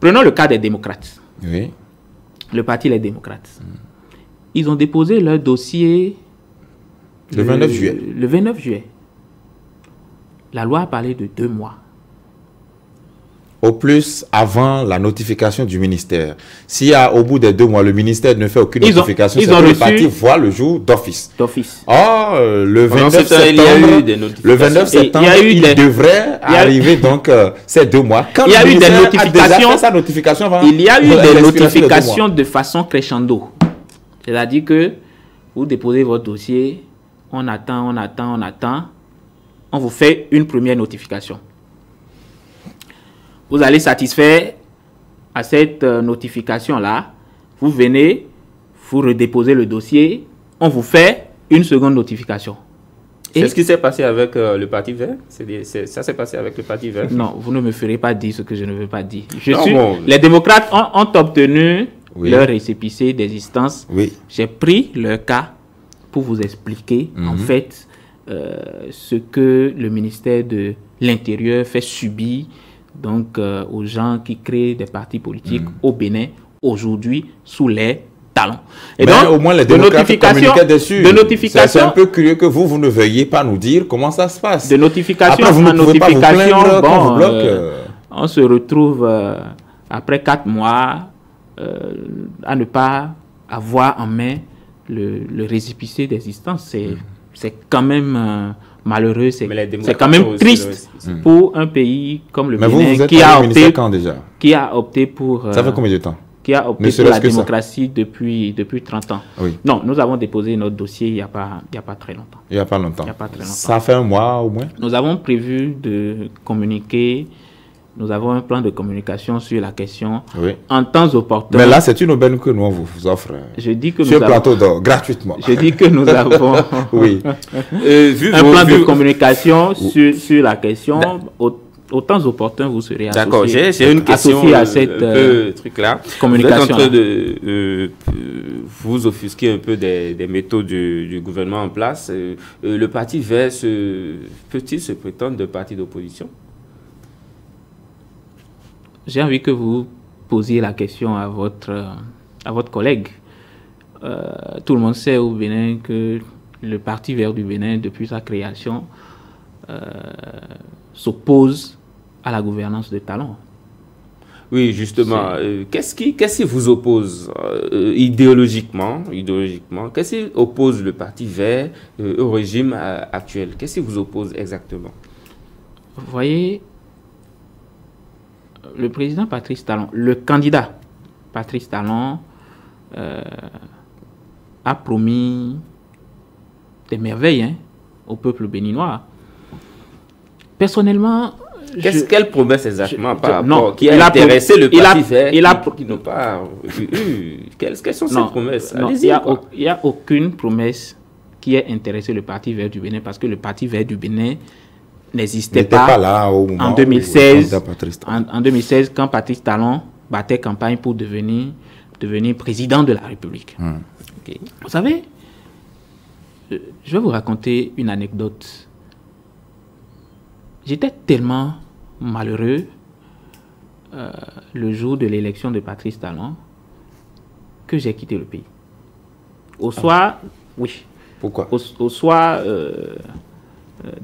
prenons le cas des démocrates. Oui. Le parti Les Démocrates. Ils ont déposé leur dossier le 29 juillet. Le 29 juillet. La loi a parlé de 2 mois. Au plus, avant la notification du ministère. Si au bout des 2 mois, le ministère ne fait aucune notification, le parti voit le jour d'office. Or, le 29 septembre, il devrait arriver donc ces 2 mois. Quand il y a eu des notifications. Sa notification avant, il y a eu des notifications de façon crescendo. C'est-à-dire que vous déposez votre dossier, on attend, on vous fait une première notification. Vous allez satisfaire à cette notification-là, vous venez, vous redéposez le dossier, on vous fait une seconde notification. C'est ce qui s'est passé avec le Parti Vert? Ça s'est passé avec le Parti Vert? Non, vous ne me ferez pas dire ce que je ne veux pas dire. Les démocrates ont obtenu leur récépissé d'existence. Oui. J'ai pris leur cas pour vous expliquer en fait ce que le ministère de l'Intérieur fait subir donc aux gens qui créent des partis politiques au Bénin aujourd'hui sous les talons. Et mais donc, au moins les démocrates communiquaient dessus. C'est un peu curieux que vous ne veuillez pas nous dire comment ça se passe. De notification après, vous ne pouvez pas vous plaindre quand vous bloque. On se retrouve après 4 mois à ne pas avoir en main le récépissé d'existence. C'est quand même malheureux, c'est quand même triste pour un pays comme le Bénin qui a opté pour... Ça fait combien de temps? Qui a opté pour la démocratie depuis 30 ans. Oui. Non, nous avons déposé notre dossier il n'y a pas très longtemps. Il n'y a pas longtemps. Ça fait 1 mois au moins? Nous avons prévu de communiquer Nous avons un plan de communication sur la question Oui. en temps opportun. Mais là, c'est une aubaine que nous on vous offre. Je dis que sur nous le plateau d'or, gratuitement. Je dis que nous avons oui. un plan de communication sur la question. Au temps opportun, vous serez associé. D'accord, j'ai une question à cette truc-là. communication. Vous êtes en train de vous offusquer un peu des méthodes du gouvernement en place. Le Parti Vert peut-il se prétendre de parti d'opposition? J'ai envie que vous posiez la question à votre collègue. Tout le monde sait au Bénin que le Parti Vert du Bénin, depuis sa création, s'oppose à la gouvernance de Talon. Oui, justement. Qu'est-ce qui vous oppose idéologiquement? Qu'est-ce qui oppose le Parti Vert au régime actuel? Qu'est-ce qui vous oppose exactement? Vous voyez, le président Patrice Talon, le candidat Patrice Talon a promis des merveilles au peuple béninois. Personnellement, quelle promesse exactement qui a intéressé le Parti Vert qui n'ont pas eu? Quelles sont ces promesses? Il n'y a aucune promesse qui ait intéressé le Parti Vert du Bénin parce que le Parti Vert du Bénin n'existait pas là au moment en 2016. En 2016, quand Patrice Talon battait campagne pour devenir président de la République. Okay. Vous savez, je vais vous raconter une anecdote. J'étais tellement malheureux le jour de l'élection de Patrice Talon que j'ai quitté le pays. Au soir, oui. Pourquoi? Au soir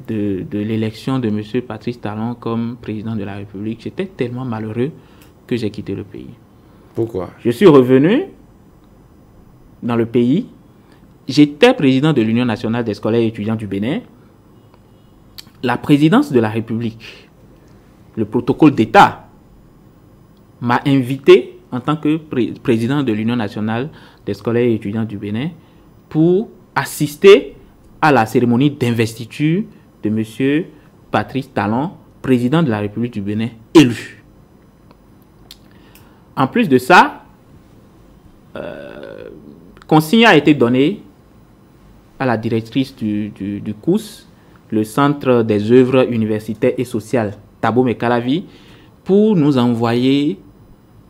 de l'élection de M. Patrice Talon comme président de la République, j'étais tellement malheureux que j'ai quitté le pays. Pourquoi? Je suis revenu dans le pays. J'étais président de l'Union nationale des scolaires et étudiants du Bénin. La présidence de la République, le protocole d'État, m'a invité en tant que président de l'Union nationale des scolaires et étudiants du Bénin pour assister à la cérémonie d'investiture de M. Patrice Talon, président de la République du Bénin, élu. En plus de ça, consigne a été donnée à la directrice du COUS, le Centre des œuvres universitaires et sociales, Thabo Mekalavi, pour nous envoyer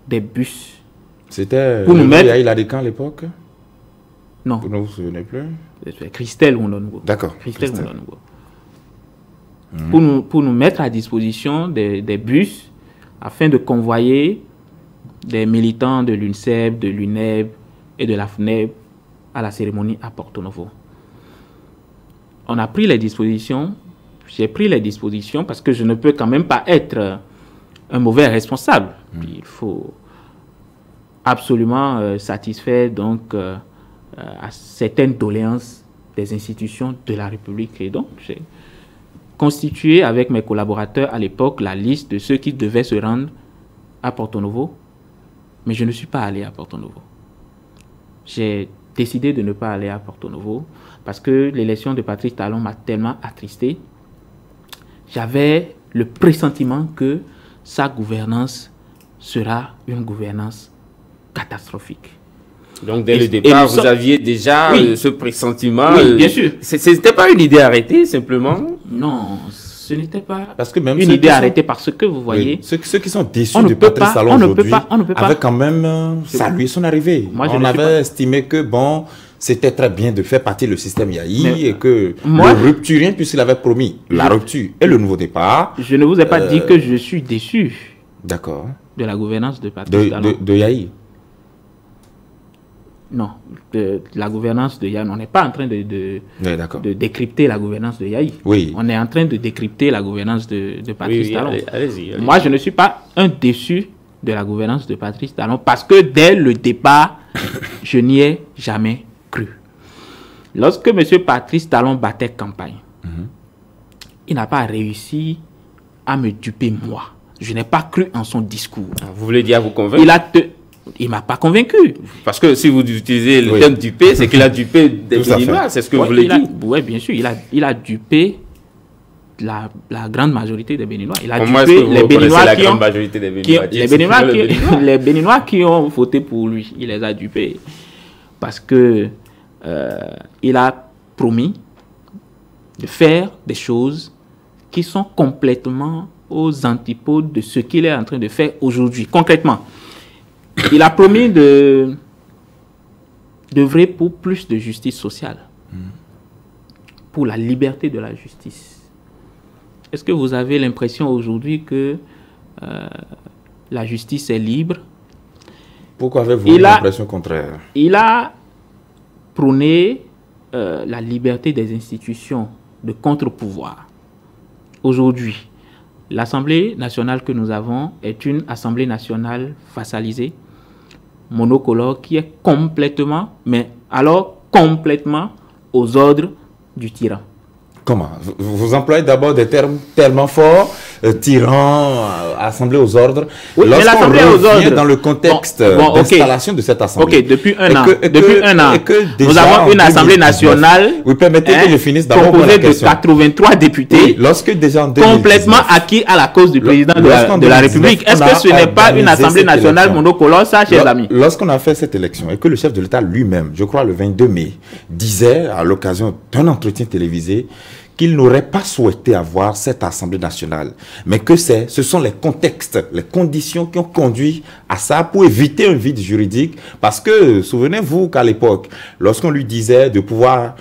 des bus. C'était Yahi Ladikan à l'époque? Non. Vous ne vous souvenez plus? Christelle Wondongo. D'accord. Christelle Wondongo. Pour nous mettre à disposition des bus afin de convoyer des militants de l'UNCEB, de l'UNEB et de la FNEB à la cérémonie à Porto Novo. On a pris les dispositions, j'ai pris les dispositions parce que je ne peux quand même pas être un mauvais responsable. Il faut absolument satisfaire donc à certaines doléances des institutions de la République. Et donc, j'ai constitué avec mes collaborateurs à l'époque la liste de ceux qui devaient se rendre à Porto Novo, mais je ne suis pas allé à Porto Novo. J'ai décidé de ne pas aller à Porto Novo parce que l'élection de Patrice Talon m'a tellement attristé. J'avais le pressentiment que sa gouvernance sera une gouvernance catastrophique. Donc, dès le départ, vous aviez déjà ce pressentiment. Oui, bien sûr. Ce n'était pas une idée arrêtée, simplement? Non, ce n'était pas parce que même une idée arrêtée parce que vous voyez... Ceux qui sont déçus de Patrice Talon aujourd'hui avaient quand même salué son arrivée. On avait estimé que, bon, c'était très bien de faire partie du système Yahi et que le rupturien, puisqu'il avait promis la rupture et le nouveau départ... Je ne vous ai pas dit que je suis déçu de la gouvernance de Patrice Talon. De Yahi. Non, la gouvernance de Yahi, on n'est pas en train de décrypter la gouvernance de Yahi. Oui. On est en train de décrypter la gouvernance de Patrice Talon. Allez-y. Moi, je ne suis pas un déçu de la gouvernance de Patrice Talon parce que dès le départ, je n'y ai jamais cru. Lorsque M. Patrice Talon battait campagne, il n'a pas réussi à me duper moi. Je n'ai pas cru en son discours. Vous voulez dire à vous convaincre? Il ne m'a pas convaincu. Parce que si vous utilisez le terme dupé, c'est qu'il a dupé des Béninois, c'est ce que vous voulez dire. Oui, bien sûr, il a dupé la grande majorité des Béninois. Il a Comment dupé est-ce que vous les Béninois la qui grande ont, majorité des qui- Béninois les Béninois qui ont voté pour lui. Il les a dupés parce que il a promis de faire des choses qui sont complètement aux antipodes de ce qu'il est en train de faire aujourd'hui. Concrètement, il a promis d'œuvrer pour plus de justice sociale, pour la liberté de la justice. Est-ce que vous avez l'impression aujourd'hui que la justice est libre? Pourquoi avez-vous l'impression contraire? Il a prôné la liberté des institutions de contre-pouvoir. Aujourd'hui, l'Assemblée nationale que nous avons est une Assemblée nationale facialisée, monocolore, qui est complètement, mais alors complètement aux ordres du tyran. Comment? Vous employez d'abord des termes tellement forts, tyran, assemblée aux ordres. Oui, mais lorsqu'on l'assemblée aux revient ordres, dans le contexte ok. d'installation de cette assemblée. Ok, depuis un an, déjà nous avons une en assemblée 2019, nationale vous permettez que je finisse d'abord composée la de question. 83 députés, Oui, lorsque déjà en 2019, complètement acquis à la cause du président de la 2019, République. Est-ce on a que ce n'est pas une organisé assemblée cette nationale élection. monocolore, ça, chers amis? Lorsqu'on a fait cette élection et que le chef de l'État lui-même, je crois le 22 mai, disait à l'occasion d'un entretien télévisé qu'il n'aurait pas souhaité avoir cette Assemblée nationale, mais que ce sont les contextes, les conditions qui ont conduit à ça pour éviter un vide juridique. Parce que, souvenez-vous qu'à l'époque, lorsqu'on lui disait de pouvoir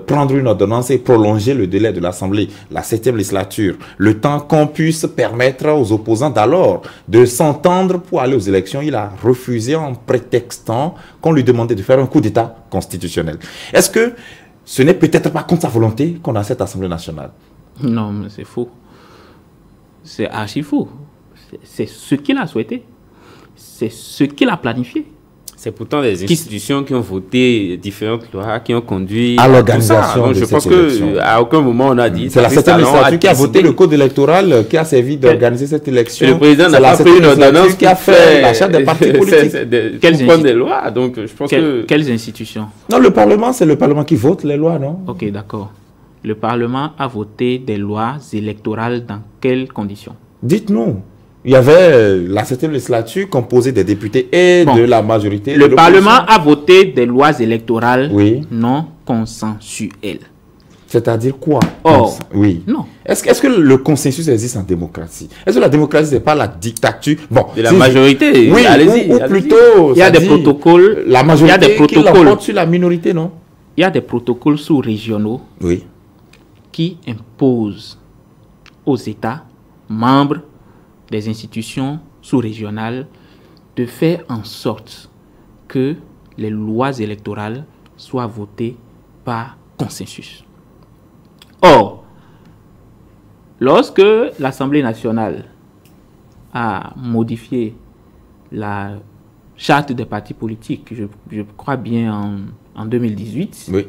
prendre une ordonnance et prolonger le délai de l'Assemblée, la 7e législature, le temps qu'on puisse permettre aux opposants d'alors de s'entendre pour aller aux élections, il a refusé en prétextant qu'on lui demandait de faire un coup d'État constitutionnel. Est-ce que ce n'est peut-être pas contre sa volonté qu'on a cette Assemblée nationale? Non, mais c'est faux. C'est archi faux. C'est ce qu'il a souhaité. C'est ce qu'il a planifié. C'est pourtant des institutions qui ont voté différentes lois, qui ont conduit à l'organisation de je cette pense élection. qu'à aucun moment on a dit... C'est la 7e législature qui a voté le code électoral qui a servi d'organiser cette élection. Et le président n'a pas pris une ordonnance qui a fait l'achat des partis politiques. Quelles prendre des lois, donc je pense que... Quelles institutions? Non, le Parlement, c'est le Parlement qui vote les lois, non? Ok, d'accord. Le Parlement a voté des lois électorales dans quelles conditions? Dites-nous. Il y avait la 7e législature composée des députés et de la majorité. Le Parlement a voté des lois électorales oui. non consensuelles. C'est-à-dire quoi? Or, oui. Non. Est-ce que le consensus existe en démocratie? Est-ce que la démocratie n'est pas la dictature? Bon, de la majorité. Oui, allez-y. Ou plutôt, il y a des protocoles. La majorité il y a des protocoles qui l'emporte sur la minorité, non? Il y a des protocoles sous-régionaux oui. qui imposent aux États membres des institutions sous-régionales de faire en sorte que les lois électorales soient votées par consensus. Or, lorsque l'Assemblée nationale a modifié la charte des partis politiques, je crois bien en 2018, oui.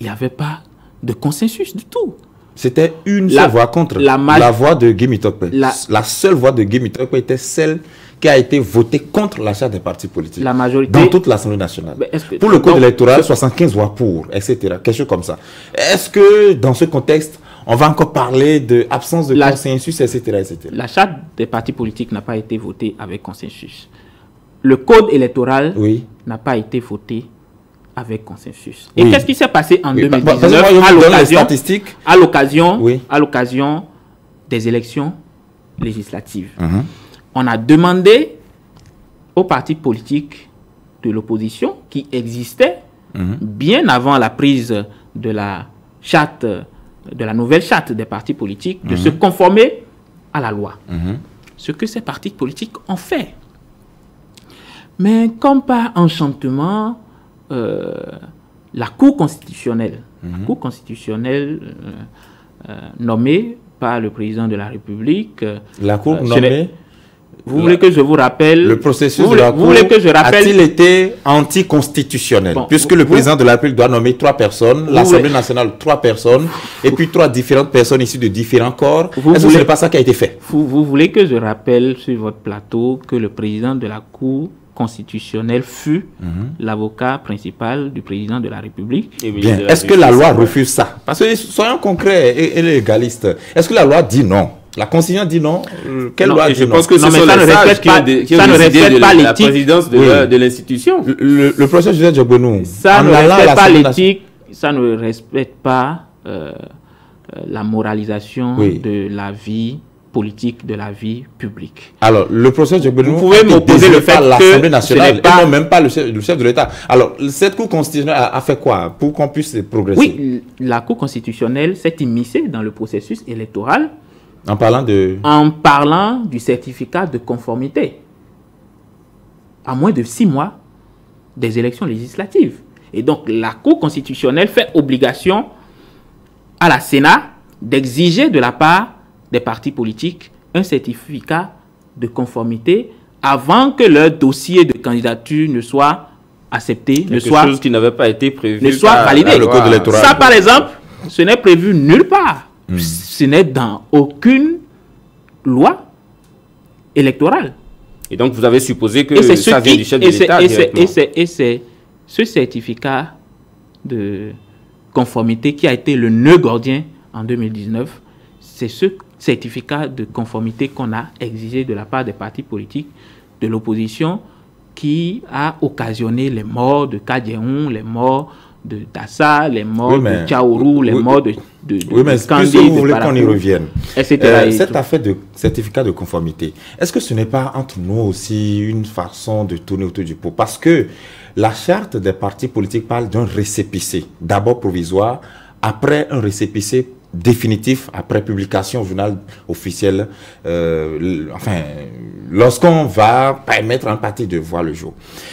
il n'y avait pas de consensus du tout. C'était une seule voix contre la voix de Guy Mitokpe. La seule voix de Guy Mitokpe était celle qui a été votée contre l'achat des partis politiques. La majorité. Dans toute l'Assemblée nationale. Pour le code électoral, 75 voix pour, etc. Quelque chose comme ça. Est-ce que dans ce contexte, on va encore parler d'absence de consensus, etc., etc. La charte des partis politiques n'a pas été votée avec consensus. Le code électoral n'a pas été voté avec consensus. Et qu'est-ce qui s'est passé en 2019 à l'occasion des élections législatives? On a demandé aux partis politiques de l'opposition qui existaient bien avant la prise de la charte, de la nouvelle charte des partis politiques, de se conformer à la loi. Ce que ces partis politiques ont fait. Mais comme par enchantement, la Cour constitutionnelle, nommée par le président de la République. La Cour nommée. Vous voulez que je vous rappelle le processus de la Cour a-t-il été anticonstitutionnel, puisque le président de la République doit nommer 3 personnes, l'Assemblée nationale 3 personnes, et puis 3 différentes personnes issues de différents corps. Est-ce que ce n'est pas ça qui a été fait? Vous voulez que je rappelle sur votre plateau que le président de la Cour constitutionnel fut l'avocat principal du président de la République. Bien. Est-ce que la loi refuse ça? Parce que soyons concrets et légalistes. Est-ce que la loi dit non? La Constitution dit non. Quelle loi dit non? Je pense que ce sont les sages qui ont décidé de la présidence de l'institution. Le professeur Joseph Djogbenou, ça ne respecte pas l'éthique, ça ne respecte pas la moralisation de la vie politique, de la vie publique. Alors, le professeur Djogbenou, vous pouvez m'opposer le fait que l'Assemblée nationale et non même pas le chef de l'État. Alors, cette Cour constitutionnelle a fait quoi pour qu'on puisse progresser? Oui, la Cour constitutionnelle s'est immiscée dans le processus électoral en parlant du certificat de conformité à moins de 6 mois des élections législatives. Et donc, la Cour constitutionnelle fait obligation à la Sénat d'exiger de la part des partis politiques un certificat de conformité avant que leur dossier de candidature ne soit accepté, chose qui n'avait pas été prévu, ne soit validé. Ça, par exemple, ce n'est prévu nulle part. Ce n'est dans aucune loi électorale. Et donc, vous avez supposé que ça vient du chef de l'État directement. Et c'est ce certificat de conformité qui a été le nœud gordien en 2019. C'est ce certificat de conformité qu'on a exigé de la part des partis politiques de l'opposition qui a occasionné les morts de Kadjehoun, les morts de Dassa, les morts de Tchaourou, les morts de Kandé, vous voulez qu'on y revienne. Cette affaire de certificat de conformité, est-ce que ce n'est pas entre nous aussi une façon de tourner autour du pot? Parce que la charte des partis politiques parle d'un récépissé, d'abord provisoire, après un récépissé définitif, après publication au journal officiel, lorsqu'on va permettre à un parti de voir le jour.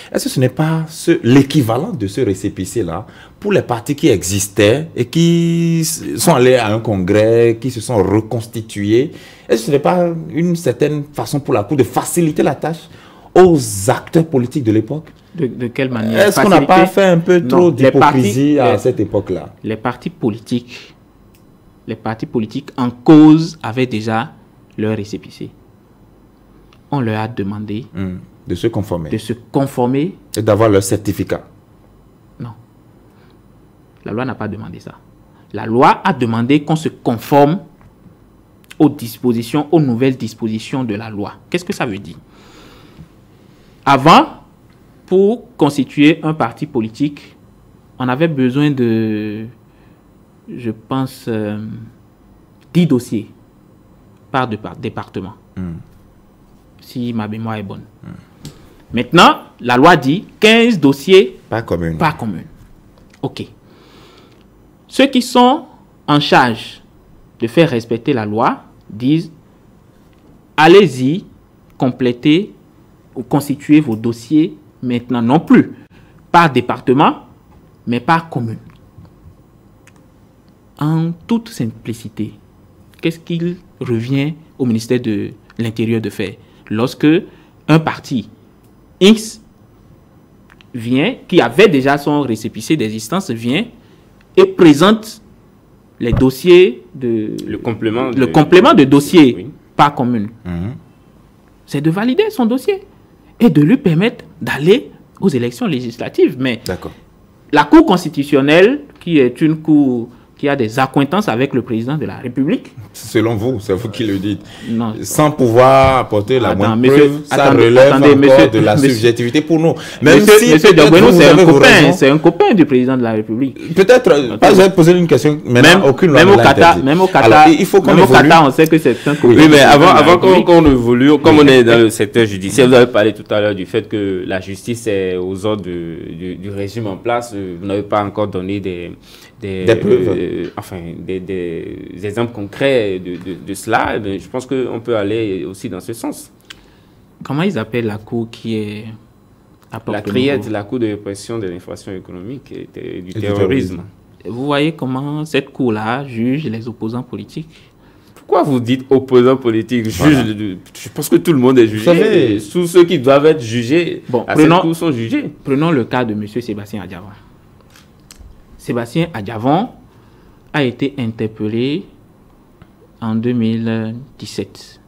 Est-ce que ce n'est pas l'équivalent de ce récépissé-là pour les partis qui existaient et qui sont allés à un congrès, qui se sont reconstitués? Est-ce que ce n'est pas une certaine façon pour la Cour de faciliter la tâche aux acteurs politiques de l'époque? De quelle manière? Est-ce qu'on n'a pas fait un peu trop d'hypocrisie à cette époque-là? Les partis politiques en cause avaient déjà leur récépissé. On leur a demandé de se conformer. Et d'avoir leur certificat. Non. La loi n'a pas demandé ça. La loi a demandé qu'on se conforme aux nouvelles dispositions de la loi. Qu'est-ce que ça veut dire? Avant, pour constituer un parti politique, on avait besoin de, je pense, 10 dossiers par département. Si ma mémoire est bonne. Maintenant, la loi dit 15 dossiers par commune. OK. Ceux qui sont en charge de faire respecter la loi disent allez-y, complétez ou constituez vos dossiers maintenant, non plus par département, mais par commune. En toute simplicité, qu'est-ce qu'il revient au ministère de l'Intérieur de faire lorsque un parti X vient, qui avait déjà son récépissé d'existence, vient et présente les dossiers le complément de dossier par commune. C'est de valider son dossier et de lui permettre d'aller aux élections législatives. Mais la Cour constitutionnelle, qui est une cour qui a des accointances avec le président de la République. Selon vous, c'est vous qui le dites. Non. Sans pouvoir apporter la moindre preuve, ça relève encore de la subjectivité pour nous. Même si monsieur Djogbenou, c'est un copain du président de la République. Peut-être, pas j'ai posé une question, maintenant aucune loi même au Qatar, on sait que c'est un copain. Oui, mais avant qu'on évolue, comme on est dans le secteur judiciaire, vous avez parlé tout à l'heure du fait que la justice est aux ordres du régime en place. Vous n'avez pas encore donné des exemples concrets de cela. Mais je pense qu'on peut aller aussi dans ce sens. Comment ils appellent la cour qui est à la CRIET, la cour de répression de l'infraction économique et du terrorisme. Vous voyez comment cette cour-là juge les opposants politiques? Pourquoi vous dites opposants politiques? Je pense que tout le monde est jugé. Vous savez, tous ceux qui doivent être jugés cette cour sont jugés. Prenons le cas de M. Sébastien Adjavan. Sébastien Adjavan a été interpellé en 2017.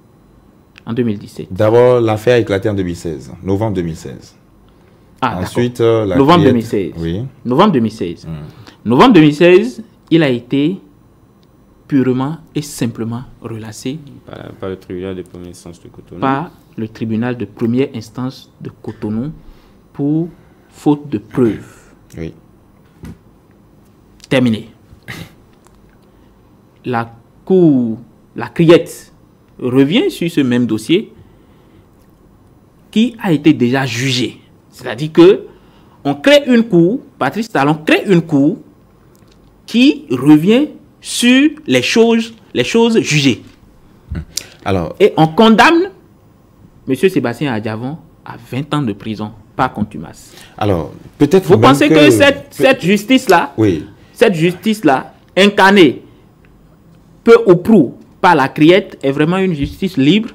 D'abord, l'affaire a éclaté en 2016, novembre 2016. Ensuite, novembre 2016. Oui. Novembre 2016. Novembre 2016, il a été purement et simplement relâché par le tribunal de première instance de Cotonou. Par le tribunal de première instance de Cotonou pour faute de preuves. Oui. Terminé. La cour, la criette, revient sur ce même dossier qui a été déjà jugé. C'est-à-dire que on crée une cour, Patrice Talon crée une cour qui revient sur les choses jugées. Alors, et on condamne M. Sébastien Adjavon à 20 ans de prison par contumace. Alors, peut-être vous pensez que cette justice-là, oui, cette justice-là, incarnée peu ou prou par la criette, est vraiment une justice libre?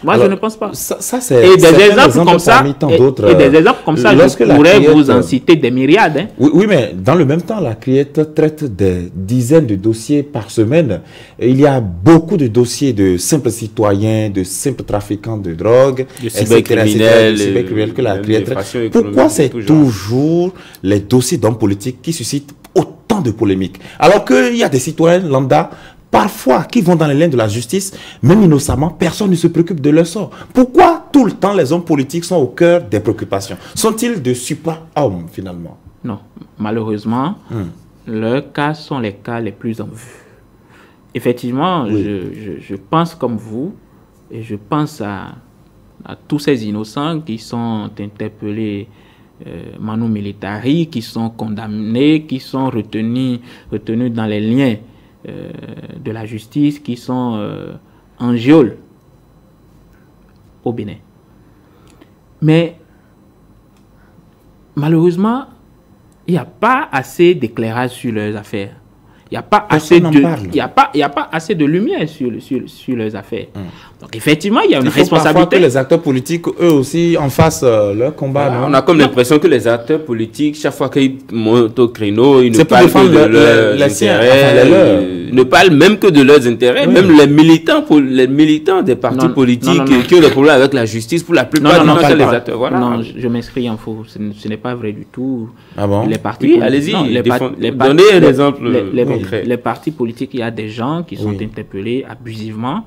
Moi, je ne pense pas. Ça c'est et des exemples comme ça, et des exemples comme ça, je pourrais vous en citer des myriades. Hein. Oui, mais dans le même temps, la criette traite des dizaines de dossiers par semaine. Il y a beaucoup de dossiers de simples citoyens, de simples trafiquants de drogue, de cybercriminels que la criette traite. Pourquoi c'est toujours les dossiers d'hommes politiques qui suscitent autant de polémiques, alors qu'il y a des citoyens lambda parfois qui vont dans les liens de la justice, même innocemment, personne ne se préoccupe de leur sort. Pourquoi tout le temps les hommes politiques sont au cœur des préoccupations? Sont-ils de supra-hommes finalement? Non, malheureusement, leurs cas sont les cas les plus en vue. Effectivement, oui. je pense comme vous, et je pense à tous ces innocents qui sont interpellés manu militari, qui sont condamnés, qui sont retenus dans les liens de la justice, qui sont en geôle au Bénin. Mais malheureusement, il n'y a pas assez d'éclairage sur leurs affaires. Il n'y a pas assez de lumière sur leurs affaires. Donc effectivement, il y a une responsabilité. Que les acteurs politiques, eux aussi, en fassent leur combat. Voilà, on a comme l'impression que les acteurs politiques, chaque fois qu'ils montent au créneau, ils ne parlent que de leurs intérêts. Ne parlent même que de leurs intérêts. Oui. Même les militants des partis politiques qui ont des problèmes avec la justice, pour la plupart du temps, c'est les acteurs. Voilà. Non, je m'inscris en faux. Ce n'est pas vrai du tout. Ah bon? Les partis allez-y, donnez un exemple. Les partis politiques, il y a des gens qui sont interpellés abusivement.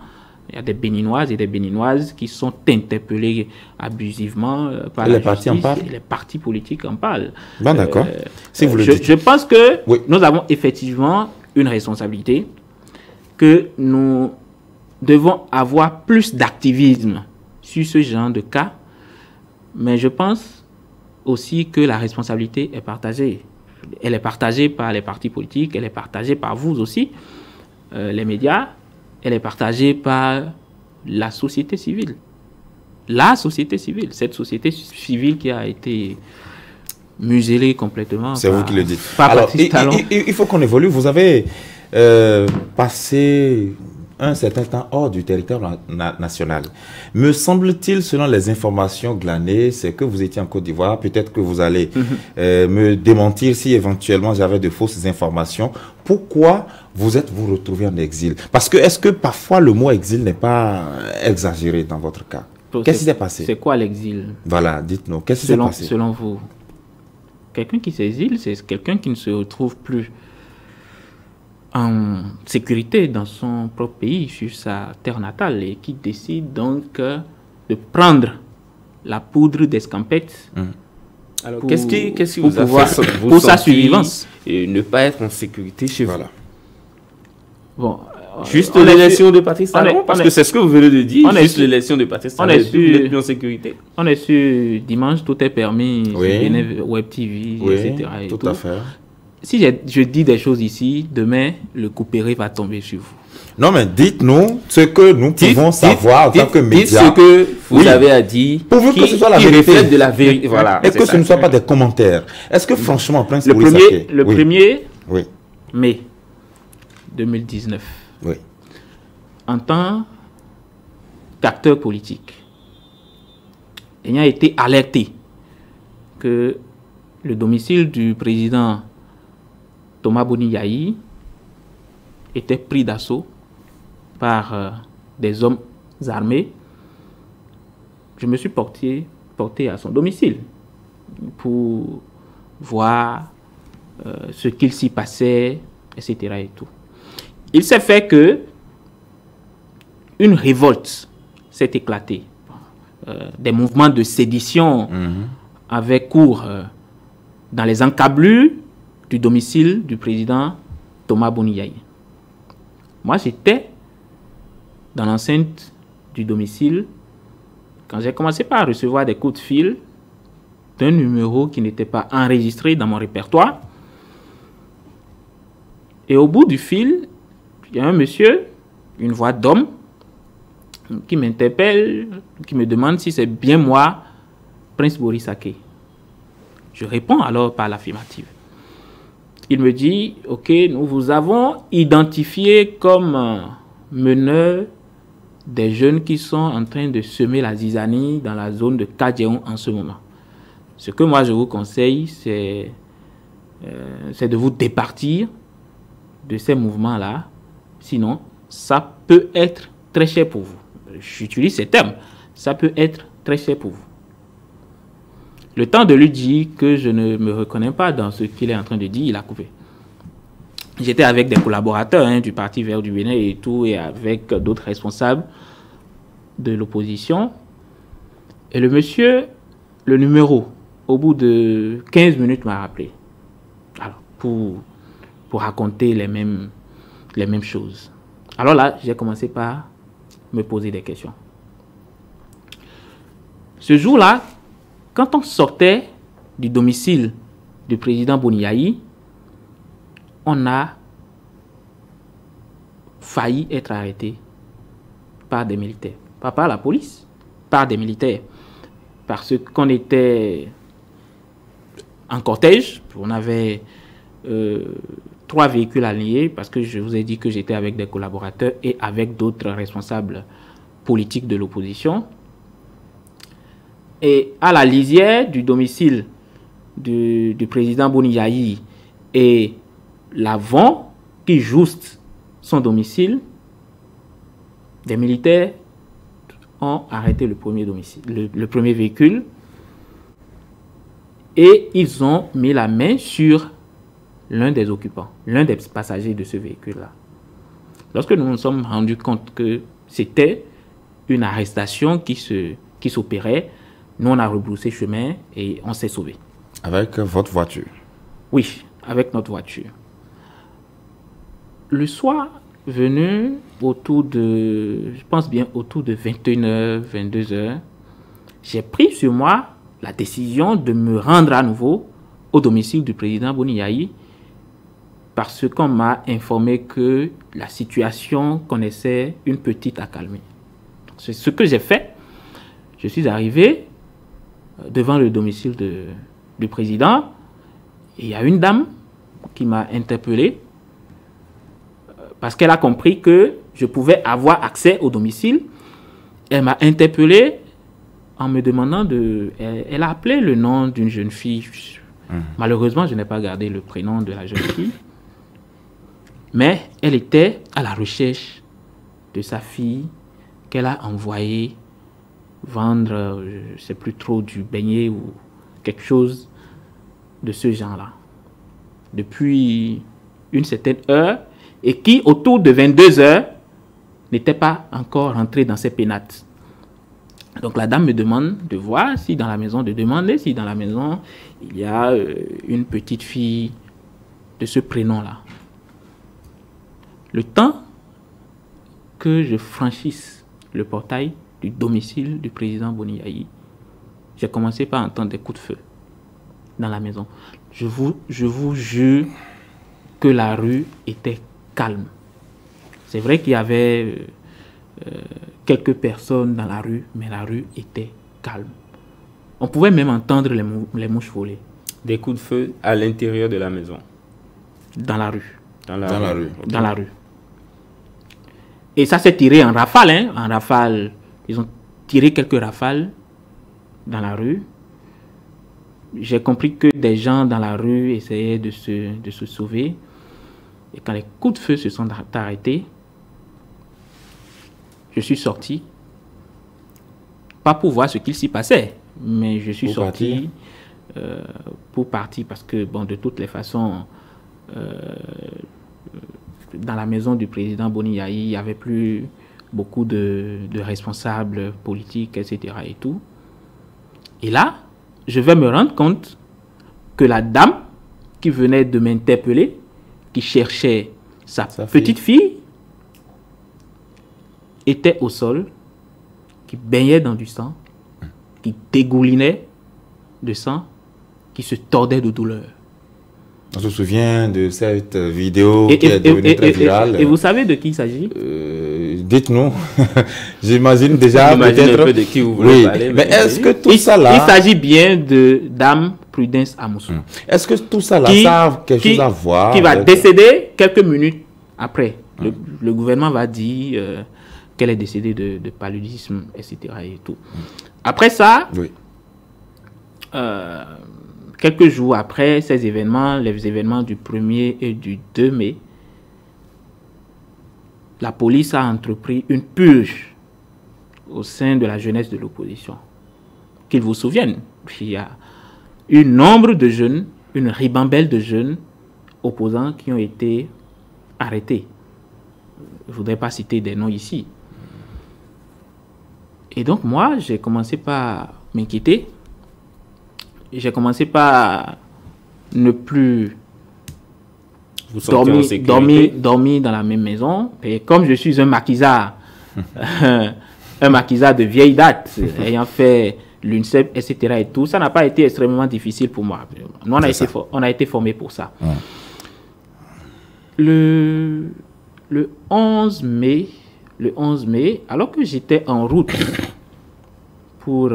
Il y a des Béninoises et des Béninoises qui sont interpellés abusivement par la justice. En parlent. Et les partis politiques en parlent. Bon, d'accord. Si vous le dites. Je pense que nous avons effectivement une responsabilité, que nous devons avoir plus d'activisme sur ce genre de cas. Mais je pense aussi que la responsabilité est partagée. Elle est partagée par les partis politiques, elle est partagée par vous aussi, les médias, elle est partagée par la société civile. La société civile, cette société civile qui a été muselée complètement. C'est vous qui le dites. Alors, il faut qu'on évolue. Vous avez passé un certain temps hors du territoire national. Me semble-t-il, selon les informations glanées, c'est que vous étiez en Côte d'Ivoire. Peut-être que vous allez me démentir si éventuellement j'avais de fausses informations. Pourquoi vous retrouvés en exil? Parce que est-ce que parfois le mot exil n'est pas exagéré dans votre cas? Qu'est-ce qui s'est passé? C'est quoi l'exil? Voilà, dites-nous. Qu'est-ce qui s'est passé? Selon vous, quelqu'un qui s'exile, c'est quelqu'un qui ne se retrouve plus en sécurité dans son propre pays, sur sa terre natale, et qui décide donc de prendre la poudre d'escampette. Alors, qu'est-ce qui vous a fait pour sa survivance et ne pas être en sécurité chez vous? Bon, juste l'élection de Patrice Talon, parce que c'est ce que vous venez de dire, juste l'élection de Patrice Talon, vous n'êtes plus en sécurité. On est sur dimanche, tout est permis, Web TV, etc. Tout à fait. Si je dis des choses ici, demain, le couperet va tomber sur vous. Non, mais dites-nous ce que nous pouvons savoir en tant que médias. Dites ce que vous avez à dire, pourvu que ce soit la vérité. De la vérité. Voilà, et que ce ne soit pas des commentaires. Est-ce que franchement, Prince le 1er mai 2019, en tant qu'acteur politique, ayant été alerté que le domicile du président Thomas Boni Yayi était pris d'assaut par des hommes armés, je me suis porté à son domicile. pour voir ce qu'il s'y passait, etc. et tout. Il s'est fait que une révolte s'est éclatée. Des mouvements de sédition avaient cours dans les encablures du domicile du président Thomas Boni-Yayi. Moi, j'étais dans l'enceinte du domicile quand j'ai commencé par recevoir des coups de fil d'un numéro qui n'était pas enregistré dans mon répertoire. Et au bout du fil, il y a un monsieur, une voix d'homme, qui m'interpelle, qui me demande si c'est bien moi, Prince Boris Aké. Je réponds alors par l'affirmative. Il me dit, ok, nous vous avons identifié comme meneur des jeunes qui sont en train de semer la zizanie dans la zone de Kadjeon en ce moment. Ce que moi je vous conseille, c'est de vous départir de ces mouvements-là. Sinon, ça peut être très cher pour vous. J'utilise ces termes. Ça peut être très cher pour vous. Le temps de lui dire que je ne me reconnais pas dans ce qu'il est en train de dire, il a coupé. J'étais avec des collaborateurs du Parti Vert du Bénin et tout, et avec d'autres responsables de l'opposition. Et le monsieur, le numéro, au bout de 15 minutes, m'a rappelé. Alors, pour raconter les mêmes choses. Alors là, j'ai commencé par me poser des questions. Ce jour-là, quand on sortait du domicile du président Boni-Yayi, on a failli être arrêté par des militaires. Pas par la police, par des militaires. Parce qu'on était en cortège, on avait 3 véhicules alignés, parce que je vous ai dit que j'étais avec des collaborateurs et avec d'autres responsables politiques de l'opposition. Et à la lisière du domicile du président Boni-Yayi et l'avant qui jouste son domicile, des militaires ont arrêté le premier véhicule et ils ont mis la main sur l'un des occupants, l'un des passagers de ce véhicule-là. Lorsque nous nous sommes rendus compte que c'était une arrestation qui s'opérait, nous on a rebroussé chemin et on s'est sauvé. Avec votre voiture? Oui, avec notre voiture. Le soir venu, autour de 21h, 22h, j'ai pris sur moi la décision de me rendre à nouveau au domicile du président Boni-Yayi parce qu'on m'a informé que la situation connaissait une petite accalmie. C'est ce que j'ai fait. Je suis arrivé devant le domicile du président et il y a une dame qui m'a interpellé parce qu'elle a compris que je pouvais avoir accès au domicile. Elle m'a interpellé en me demandant elle a appelé le nom d'une jeune fille. Malheureusement, je n'ai pas gardé le prénom de la jeune fille. Mais elle était à la recherche de sa fille qu'elle a envoyée vendre, je ne sais plus trop, du beignet ou quelque chose de ce genre-là. Depuis une certaine heure, et qui, autour de 22 heures, n'était pas encore rentrée dans ses pénates. Donc la dame me demande de voir si dans la maison, de demander si dans la maison, il y a une petite fille de ce prénom-là. Le temps que je franchisse le portail du domicile du président Boni-Yayi, j'ai commencé par entendre des coups de feu dans la maison. Je vous jure que la rue était calme. C'est vrai qu'il y avait quelques personnes dans la rue, mais la rue était calme. On pouvait même entendre les mouches voler. Des coups de feu à l'intérieur de la maison? Dans la rue. Dans la rue. Okay. Dans la rue. Et ça s'est tiré en rafale. En rafale, ils ont tiré quelques rafales dans la rue. J'ai compris que des gens dans la rue essayaient de se sauver. Et quand les coups de feu se sont arrêtés, je suis sorti. Pas pour voir ce qu'il s'y passait, mais je suis sorti pour partir parce que, bon, de toutes les façons, dans la maison du président Boni Yayi, il n'y avait plus beaucoup de responsables politiques, etc. et tout. Et là, je vais me rendre compte que la dame qui venait de m'interpeller, qui cherchait sa petite fille, était au sol, qui baignait dans du sang, qui dégoulinait de sang, qui se tordait de douleur. On se souvient de cette vidéo qui est devenue très virale. Et vous savez de qui il s'agit? Dites-nous. J'imagine déjà peut-être... un peu de qui vous voulez parler. Mais est-ce que tout ça là... Il s'agit bien de Dame Prudence Amoussou. Est-ce que tout ça là, ça a quelque chose à voir? Qui va décéder quelques minutes après. Le gouvernement va dire qu'elle est décédée de paludisme, etc. et tout. Après ça... Oui. Quelques jours après ces événements, les événements du 1er et du 2 mai, la police a entrepris une purge au sein de la jeunesse de l'opposition. Qu'ils vous souviennent, il y a un nombre de jeunes, une ribambelle de jeunes opposants qui ont été arrêtés. Je ne voudrais pas citer des noms ici. Et donc moi, j'ai commencé par m'inquiéter. J'ai commencé par ne plus dormir dans la même maison. Et comme je suis un maquisard, un maquisard de vieille date, ayant fait l'UNCEP, etc. et tout, ça n'a pas été extrêmement difficile pour moi. Nous, on a été formés pour ça. Ouais. Le 11 mai, alors que j'étais en route pour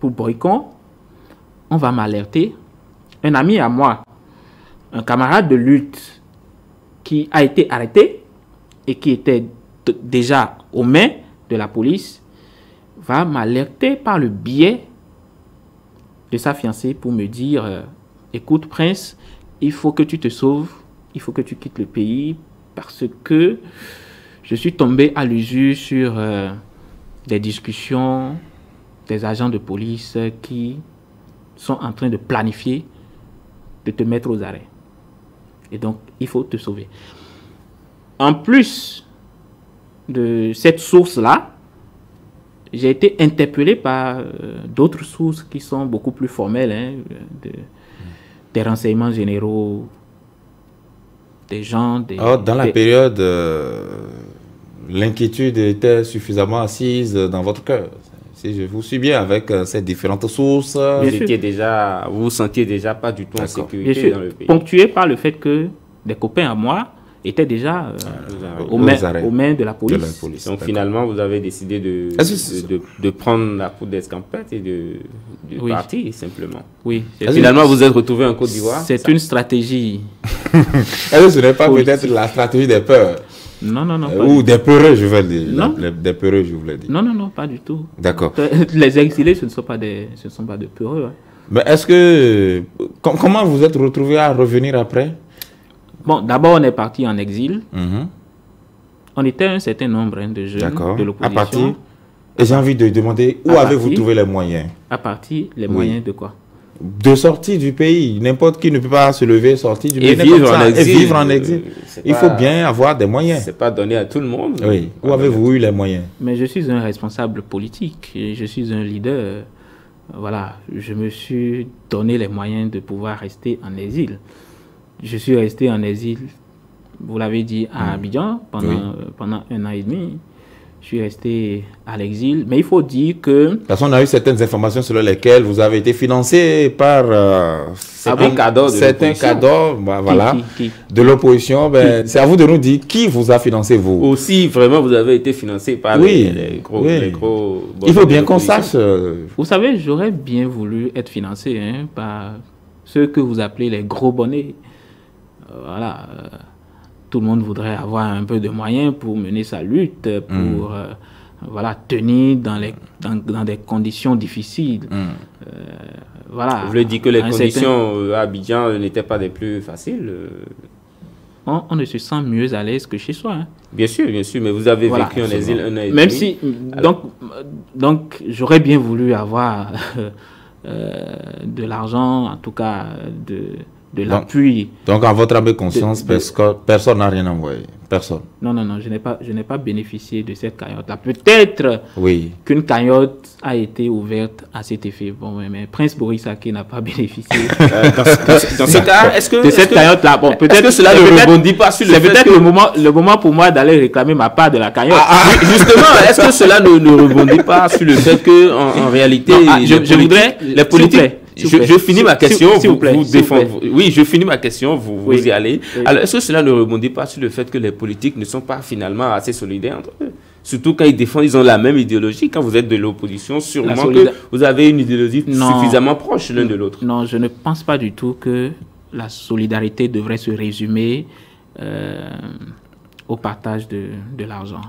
Boycon, on va m'alerter. Un ami à moi, un camarade de lutte qui a été arrêté et qui était déjà aux mains de la police, va m'alerter par le biais de sa fiancée pour me dire écoute Prince, il faut que tu te sauves, il faut que tu quittes le pays parce que je suis tombé à l'usure sur des discussions des agents de police qui sont en train de planifier de te mettre aux arrêts. Et donc, il faut te sauver. En plus de cette source-là, j'ai été interpellé par d'autres sources qui sont beaucoup plus formelles, des renseignements généraux, des gens... dans la période, l'inquiétude était suffisamment assise dans votre cœur. Si je vous suis bien avec ces différentes sources. Vous vous sentiez déjà pas du tout en sécurité dans le pays. Ponctué par le fait que des copains à moi étaient déjà aux mains de la police. Donc finalement, vous avez décidé de prendre la poudre d'escampette et de partir simplement. Oui. Finalement, vous êtes retrouvé en Côte d'Ivoire. C'est une stratégie. Est-ce que ce n'est pas peut-être la stratégie des peurs? Non. Ou des peureux, je veux dire. Des peureux, je voulais dire. Non, pas du tout. D'accord. Les exilés, ce ne sont pas de peureux. Hein. Mais est-ce que... Comment vous êtes retrouvé à revenir après? Bon, d'abord, on est parti en exil. On était un certain nombre de jeunes de l'opposition. Et j'ai envie de demander, où avez-vous trouvé les moyens? À partir, les moyens de quoi? De sortir du pays. N'importe qui ne peut pas se lever, sortir du pays. Et vivre en exil. Il faut bien avoir des moyens. C'est pas donné à tout le monde. Oui. Où avez-vous eu les moyens? Mais je suis un responsable politique. Et je suis un leader. Voilà. Je me suis donné les moyens de pouvoir rester en exil. Je suis resté en exil, vous l'avez dit, à Abidjan pendant 1 an et demi. Je suis resté à l'exil, mais il faut dire que... Parce qu'on a eu certaines informations selon lesquelles vous avez été financé par certains cadres de l'opposition. C'est à vous de nous dire qui vous a financé, vous. Aussi, vraiment, vous avez été financé par les gros... Il faut bien qu'on sache. Vous savez, j'aurais bien voulu être financé par ceux que vous appelez les gros bonnets. Voilà. Tout le monde voudrait avoir un peu de moyens pour mener sa lutte, pour tenir dans des conditions difficiles. Voilà. Vous voulez dire que les conditions à Abidjan n'étaient pas des plus faciles? On ne se sent mieux à l'aise que chez soi. Hein. Bien sûr, mais vous avez vécu en exil 1 an et demi. Même si, donc j'aurais bien voulu avoir de l'argent, en tout cas de l'appui. Donc, à votre âme et conscience, personne n'a rien envoyé. Personne. Non, je n'ai pas bénéficié de cette cagnotte-là. Peut-être qu'une cagnotte a été ouverte à cet effet. Bon, mais Prince Boris Aké n'a pas bénéficié dans ce cas, de cette cagnotte-là. Bon, peut-être que cela ne rebondit pas sur le fait que... C'est peut-être le moment pour moi d'aller réclamer ma part de la cagnotte. Justement, est-ce que cela ne rebondit pas sur le fait que, en réalité, les politiques... Je finis ma question, oui, je finis ma question, vous y allez. Oui. Alors, est-ce que cela ne rebondit pas sur le fait que les politiques ne sont pas finalement assez solidaires entre eux? Surtout quand ils ont la même idéologie. Quand vous êtes de l'opposition, sûrement que vous avez une idéologie suffisamment proche l'un de l'autre. Non, je ne pense pas du tout que la solidarité devrait se résumer au partage de l'argent.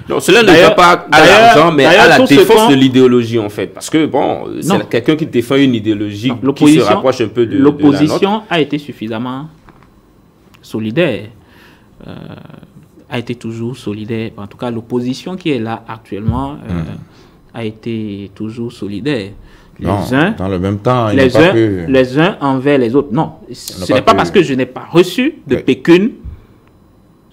Non, cela ne va pas à l'argent, mais à la défense de l'idéologie, en fait. Parce que, bon, c'est quelqu'un qui défend une idéologie qui se rapproche un peu de l'opposition a été suffisamment solidaire. A été toujours solidaire. En tout cas, l'opposition qui est là actuellement a été toujours solidaire. Dans le même temps, les uns envers les autres. Non, ce n'est pas parce que je n'ai pas reçu de pécune.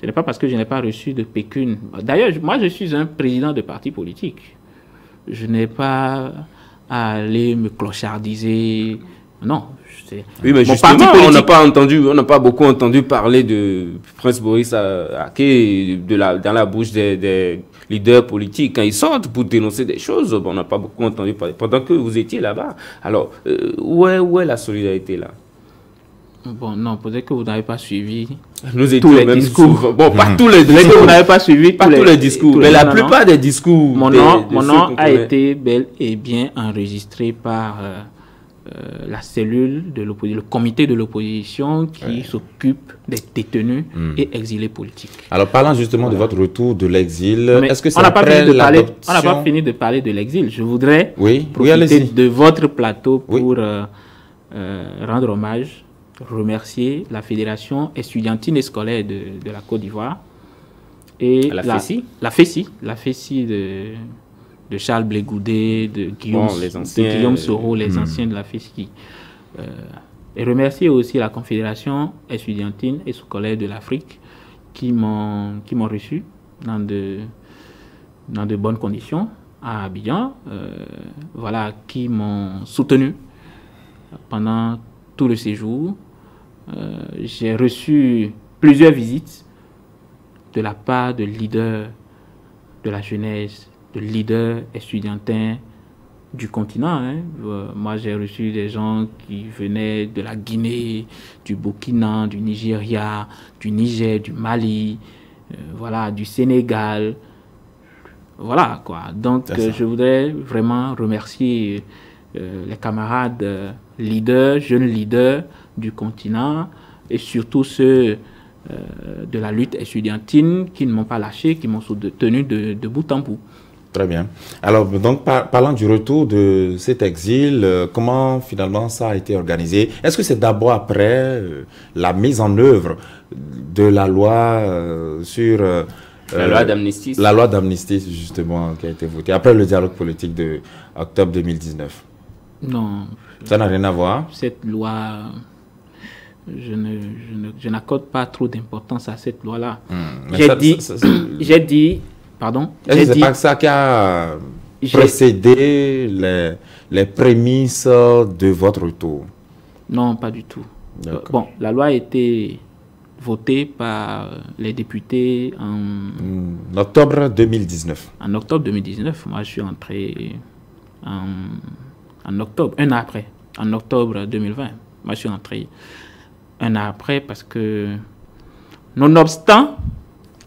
Ce n'est pas parce que je n'ai pas reçu de pécune. D'ailleurs, moi, je suis un président de parti politique. Je n'ai pas à aller me clochardiser. Non. Oui, mais justement, on n'a pas beaucoup entendu parler de Prince Boris Aké dans la bouche des leaders politiques quand ils sortent pour dénoncer des choses. On n'a pas beaucoup entendu parler pendant que vous étiez là-bas. Alors, où est la solidarité là? Bon, non, peut-être que vous n'avez pas suivi tous les discours. Bon, pas tous les discours. Vous n'avez pas suivi tous les discours. Mais la plupart des discours. Mon nom a été bel et bien enregistré par la cellule de l'opposition, le comité de l'opposition qui s'occupe des détenus et exilés politiques. Alors, parlant justement de votre retour de l'exil, est-ce que c'est on n'a pas fini de parler de l'exil. Je voudrais profiter de votre plateau pour rendre hommage, remercier la Fédération estudiantine et scolaire de la Côte d'Ivoire et la FESI de Charles Blégoudet, de Guillaume Soro, les anciens de la FESI. Et remercier aussi la Confédération estudiantine et scolaire de l'Afrique qui m'ont reçu dans de bonnes conditions à Abidjan, qui m'ont soutenu pendant tout le séjour. J'ai reçu plusieurs visites de la part de leaders de la jeunesse, de leaders estudiantins du continent. Moi, j'ai reçu des gens qui venaient de la Guinée, du Burkina, du Nigeria, du Niger, du Mali, du Sénégal. Voilà, quoi. Donc, je voudrais vraiment remercier les camarades leaders, jeunes leaders du continent et surtout ceux de la lutte estudiantine qui ne m'ont pas lâché, qui m'ont soutenu de bout en bout. Très bien. Alors, donc, parlant du retour de cet exil, comment finalement ça a été organisé? Est-ce que c'est d'abord après la mise en œuvre de la loi sur... la loi d'amnistie. La loi d'amnistie, justement, qui a été votée après le dialogue politique de octobre 2019. Non. Ça n'a rien à voir? Cette loi, je n'accorde pas trop d'importance à cette loi-là. J'ai dit... Pardon? Est-ce que c'est pas ça qui a précédé les prémices de votre retour? Non, pas du tout. Bon, la loi a été votée par les députés en octobre 2019. En octobre 2019, moi je suis entré en octobre, un an après, en octobre 2020. Moi je suis entré un an après parce que, nonobstant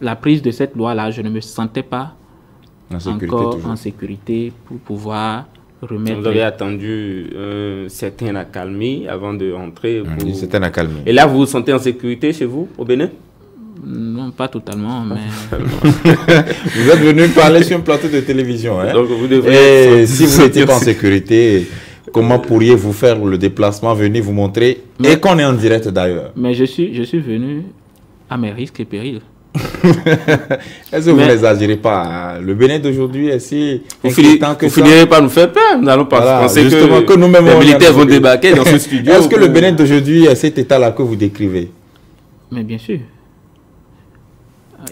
la prise de cette loi-là, je ne me sentais pas encore en sécurité pour pouvoir remettre... Vous avez attendu un certain accalmie avant de rentrer. Un certain accalmie. Et là, vous vous sentez en sécurité chez vous, au Bénin? Non, pas totalement, mais... Vous êtes venu parler sur un plateau de télévision. Hein? Donc vous devrez... Et si vous n'étiez pas en sécurité, comment pourriez-vous faire le déplacement, venir vous montrer, et qu'on est en direct d'ailleurs? Mais je suis venu à mes risques et périls. Est-ce que vous n'exagérez pas? Hein? Le Bénin d'aujourd'hui est si inquiétant que vous finirez par nous faire peur. Nous n'allons pas penser que nous-mêmes les militaires vont débarquer dans ce studio. Est-ce que le Bénin d'aujourd'hui est cet état-là que vous décrivez? Mais bien sûr.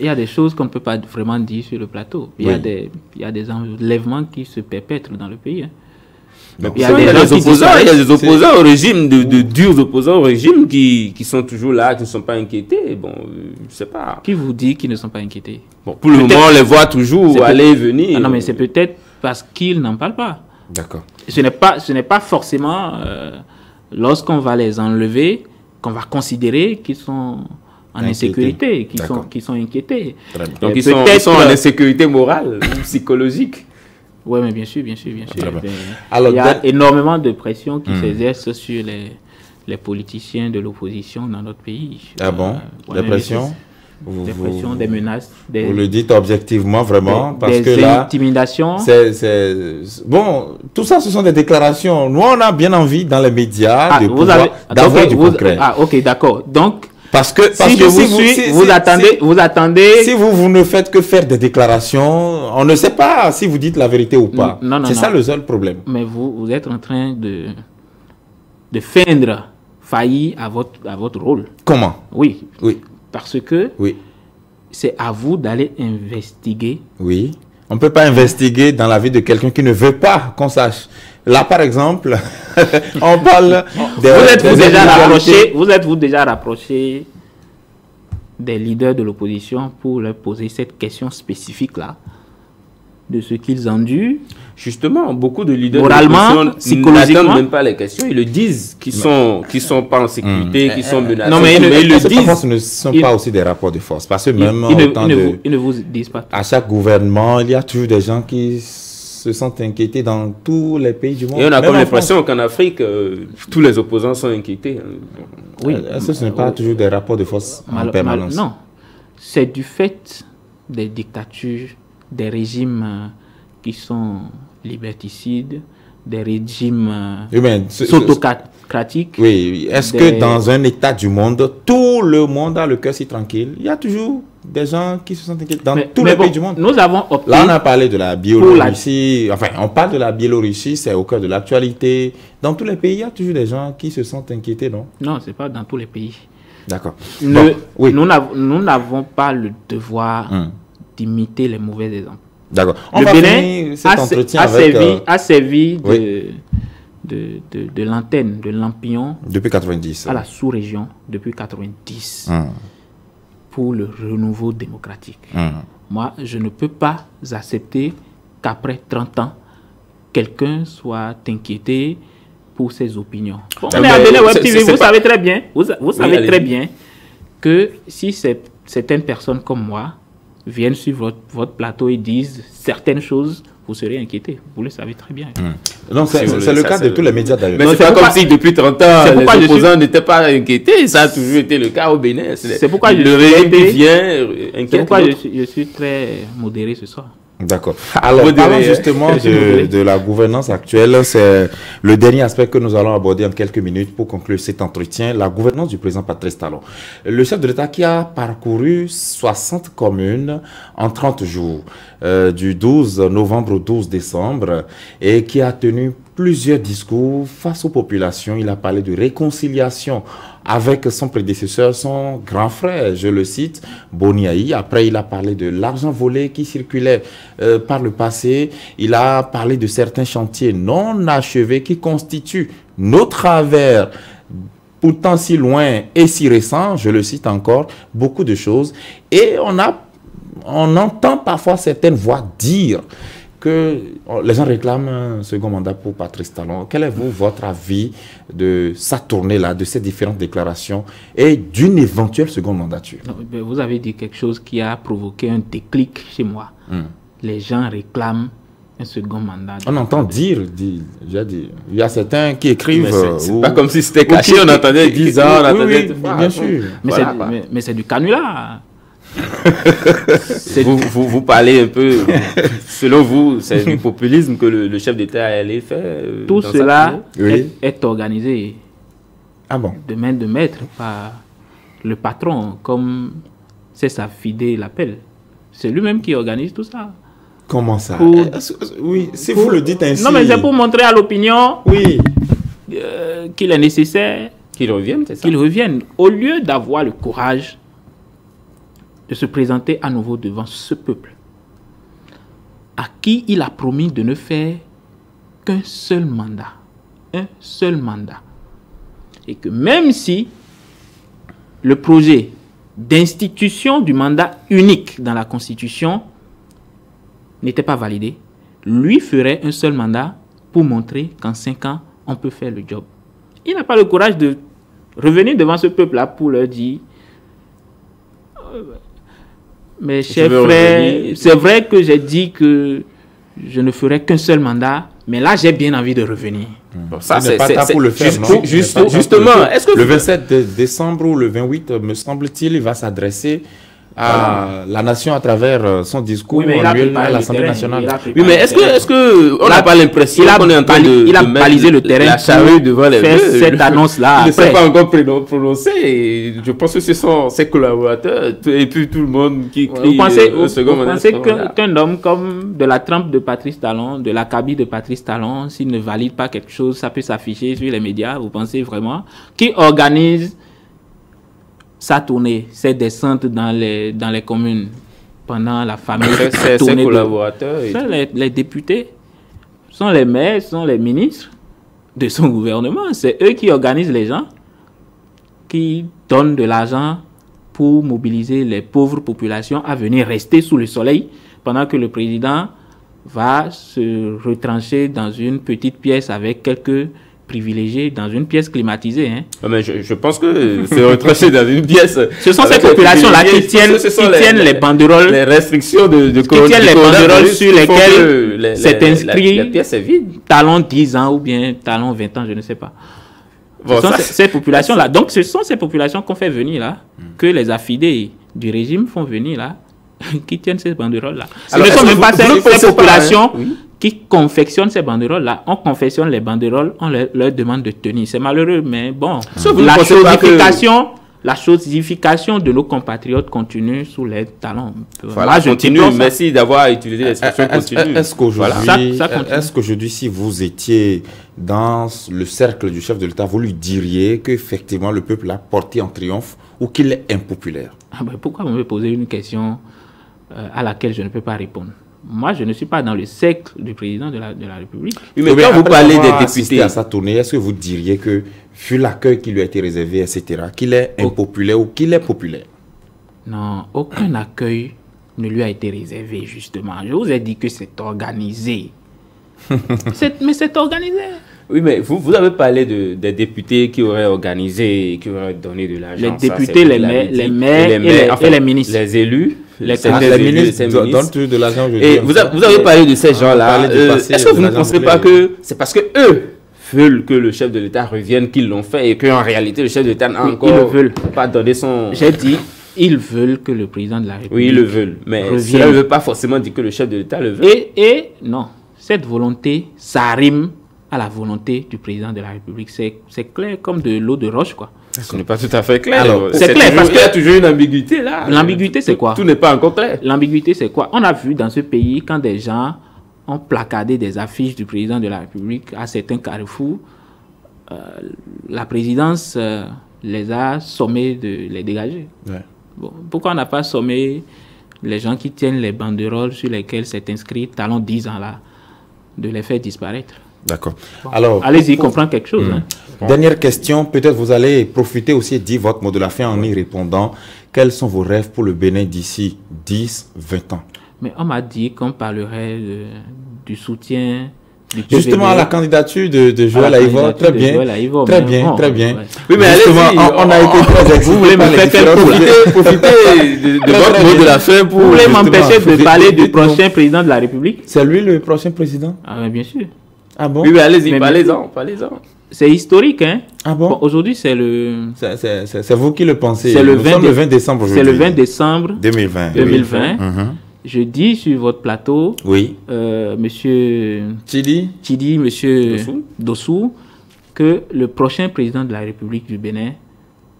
Il y a des choses qu'on ne peut pas vraiment dire sur le plateau. Il y a des enlèvements qui se perpètrent dans le pays. Hein. Donc, il y a des opposants au régime, de durs opposants au régime qui sont toujours là, qui ne sont pas inquiétés. Bon, je sais pas. Qui vous dit qu'ils ne sont pas inquiétés? Bon, pour le moment, on les voit toujours aller et venir. Ah non, mais c'est peut-être parce qu'ils n'en parlent pas. D'accord. Ce n'est pas forcément lorsqu'on va les enlever qu'on va considérer qu'ils sont en insécurité, qui sont inquiétés. Donc ils sont en insécurité morale ou psychologique. Oui, mais bien sûr. Alors, il y a énormément de pression qui s'exerce sur les politiciens de l'opposition dans notre pays. Ah bon? Des pressions? Des pressions, des menaces. Vous le dites objectivement, vraiment, parce que là... Des intimidations. Bon, tout ça, ce sont des déclarations. Nous, on a bien envie, dans les médias, d'avoir du concret. Ah, ok, d'accord. Donc... Parce que vous attendez. Si vous ne faites que faire des déclarations, on ne sait pas si vous dites la vérité ou pas. C'est ça le seul problème. Mais vous êtes en train de feindre faillir à votre rôle. Comment? Oui. Parce que c'est à vous d'aller investiguer. Oui. On ne peut pas investiguer dans la vie de quelqu'un qui ne veut pas qu'on sache. Là, par exemple, on parle Vous êtes-vous déjà rapproché des leaders de l'opposition pour leur poser cette question spécifique-là, de ce qu'ils endurent? Justement, beaucoup de leaders moralement, psychologiquement, n'attendent même pas les questions. Ils le disent, qu'ils sont pas en sécurité, qu'ils sont menacés. Non, mais ils le disent. Ce ne sont pas aussi des rapports de force. Parce que même ils ne vous disent pas. À chaque gouvernement, il y a toujours des gens qui se sentent inquiétés dans tous les pays du monde. Et on a comme l'impression qu'en Afrique, tous les opposants sont inquiétés. Oui. Est-ce que ce n'est pas toujours des rapports de force en permanence? Non. C'est du fait des dictatures, des régimes qui sont liberticides, des régimes autocratiques. Oui, est-ce que dans un état du monde, tout le monde a le cœur si tranquille? Il y a toujours des gens qui se sentent inquiets dans tous les pays du monde. Nous avons opté. Là, on a parlé de la Biélorussie. Enfin, on parle de la Biélorussie, c'est au cœur de l'actualité. Dans tous les pays, il y a toujours des gens qui se sentent inquiétés, non? Non, ce n'est pas dans tous les pays. D'accord. Nous n'avons pas le devoir d'imiter les mauvais exemples. D'accord. Le Bénin a servi de l'antenne, de lampion depuis 90 à la sous-région depuis 90 pour le renouveau démocratique. Moi, je ne peux pas accepter qu'après 30 ans, quelqu'un soit inquiété pour ses opinions. Bon, mais à Bénin Web TV, vous savez très bien, vous savez très bien que si certaines personnes comme moi viennent sur votre plateau et disent certaines choses, vous serez inquiété. Vous le savez très bien. Donc, c'est le cas de tous les médias d'ailleurs. Mais c'est pas comme si depuis 30 ans, les opposants n'étaient pas inquiétés. Ça a toujours été le cas au Bénin. C'est pourquoi le régime qui vient inquiète. C'est pourquoi je suis très modéré ce soir. D'accord. Alors, parlons justement de la gouvernance actuelle. C'est le dernier aspect que nous allons aborder en quelques minutes pour conclure cet entretien. La gouvernance du président Patrice Talon. Le chef de l'État qui a parcouru 60 communes en 30 jours, du 12 novembre au 12 décembre, et qui a tenu plusieurs discours face aux populations. Il a parlé de réconciliation avec son prédécesseur, son grand frère, je le cite, Boniaï. Après, il a parlé de l'argent volé qui circulait par le passé. Il a parlé de certains chantiers non achevés qui constituent nos travers, pourtant si loin et si récents, je le cite encore, beaucoup de choses. Et on entend parfois certaines voix dire que les gens réclament un second mandat pour Patrice Talon. Quel est votre avis de sa tournée-là, de ces différentes déclarations et d'une éventuelle seconde mandature? Vous avez dit quelque chose qui a provoqué un déclic chez moi. Les gens réclament un second mandat. On entend dire, il y a certains qui écrivent... C'est pas comme si c'était caché, on entendait 10 ans, on entendait... bien sûr. Mais c'est du canular. Vous parlez un peu, selon vous, c'est du populisme que le chef d'État allait faire. Tout cela est organisé de main de maître par le patron, comme c'est Safidé l'appelle. C'est lui-même qui organise tout ça. Comment ça? Oui, si vous le dites ainsi... Non, mais c'est pour montrer à l'opinion oui. Qu'il est nécessaire qu'ils reviennent, c'est ça? Qu'ils reviennent. Au lieu d'avoir le courage de se présenter à nouveau devant ce peuple, à qui il a promis de ne faire qu'un seul mandat. Un seul mandat. Et que même si le projet d'institution du mandat unique dans la Constitution n'était pas validé, lui ferait un seul mandat pour montrer qu'en 5 ans, on peut faire le job. Il n'a pas le courage de revenir devant ce peuple-là pour leur dire mes chers frères, c'est vrai que j'ai dit que je ne ferai qu'un seul mandat, mais là j'ai bien envie de revenir. Bon, ça c'est pas pour le faire, justement, est-ce que le 27 décembre ou le 28, me semble-t-il, il va s'adresser à la nation à travers son discours annuel à l'Assemblée nationale. Oui, mais est-ce que on n'a pas l'impression qu'on est en train de il a balisé le terrain la charrue devant les faire cette annonce-là. Il ne s'est pas encore prononcé. Je pense que ce sont ses collaborateurs et puis tout le monde qui crie. Vous pensez qu'un homme comme de la trempe de Patrice Talon, de l'acabit de Patrice Talon, s'il ne valide pas quelque chose, ça peut s'afficher sur les médias? Vous pensez vraiment qui organise sa tournée, ses descentes dans les communes pendant la fameuse tournée? Ses collaborateurs. Sont les députés, sont les maires, sont les ministres de son gouvernement. C'est eux qui organisent les gens, qui donnent de l'argent pour mobiliser les pauvres populations à venir rester sous le soleil pendant que le président va se retrancher dans une petite pièce avec quelques privilégiés dans une pièce climatisée. Hein. Non, mais je pense que c'est retranché dans une pièce. Ce sont ces populations-là qui tiennent les banderoles. Les restrictions qui tiennent les banderoles sur lesquelles c'est inscrit la pièce est vide. Talon 10 ans ou bien talon 20 ans, je ne sais pas. Bon, ce sont ces populations-là. Donc ce sont ces populations qu'on fait venir là, que les affidés du régime font venir là, qui tiennent ces banderoles-là. Ce ne sont même pas ces populations qui confectionnent ces banderoles-là. On confectionne les banderoles, on leur demande de tenir. C'est malheureux, mais bon. La chosification de nos compatriotes continue sous les talons. Voilà, je continue. Merci d'avoir utilisé l'expression continue. Est-ce qu'aujourd'hui, si vous étiez dans le cercle du chef de l'État, vous lui diriez qu'effectivement le peuple l'a porté en triomphe ou qu'il est impopulaire? Pourquoi vous me posez une question à laquelle je ne peux pas répondre? Moi, je ne suis pas dans le cercle du président de la République. Oui, mais quand vous parlez des députés à sa tournée, est-ce que vous diriez que, vu l'accueil qui lui a été réservé, etc., qu'il est impopulaire ou qu'il est populaire? Non, aucun accueil ne lui a été réservé, justement. Je vous ai dit que c'est organisé. Mais c'est organisé. Oui, mais vous avez parlé des députés qui auraient organisé, qui auraient donné de l'argent. Les députés, les maires et les ministres. Les élus. Les ministres donnent de l'argent. Et vous avez parlé de ces gens-là. Est-ce que vous ne pensez pas que c'est parce que eux veulent que le chef de l'État revienne qu'ils l'ont fait et qu'en réalité le chef de l'État n'a encore pas donné son... J'ai dit, ils veulent que le président de la République... Oui, ils le veulent, mais cela ne veut pas forcément dire que le chef de l'État le veut. Et non, cette volonté, ça rime à la volonté du président de la République. C'est clair comme de l'eau de roche, quoi. Ce n'est pas tout à fait clair. C'est clair parce qu'il y a toujours une ambiguïté là. L'ambiguïté, c'est quoi? Tout n'est pas encore clair. L'ambiguïté, c'est quoi? On a vu dans ce pays, quand des gens ont placardé des affiches du président de la République à certains carrefours, la présidence les a sommés de les dégager. Ouais. Bon, pourquoi on n'a pas sommé les gens qui tiennent les banderoles sur lesquelles c'est inscrit talon 10 ans là, de les faire disparaître? D'accord. Alors, allez-y, comprendre quelque chose. Hein. Dernière question, peut-être vous allez profiter aussi et dire votre mot de la fin en y répondant. Quels sont vos rêves pour le Bénin d'ici 10, 20 ans? Mais on m'a dit qu'on parlerait du soutien du justement à la candidature de Joël Aïvo. Très bien. Très bien, très bien. Ouais. Oui, mais justement, on a été très excités. Vous voulez me faire profiter de votre mot de la fin pour... Vous voulez m'empêcher de parler du prochain président de la République? C'est lui le prochain président? Ah, bien sûr. Ah bon? Oui, mais allez-y, parlez-en. C'est historique, hein? Ah bon? Aujourd'hui, c'est le... C'est vous qui le pensez. C'est le 20 décembre aujourd'hui. C'est le 20 décembre 2020. Je dis sur votre plateau, monsieur Tchidi, monsieur Dossou, que le prochain président de la République du Bénin,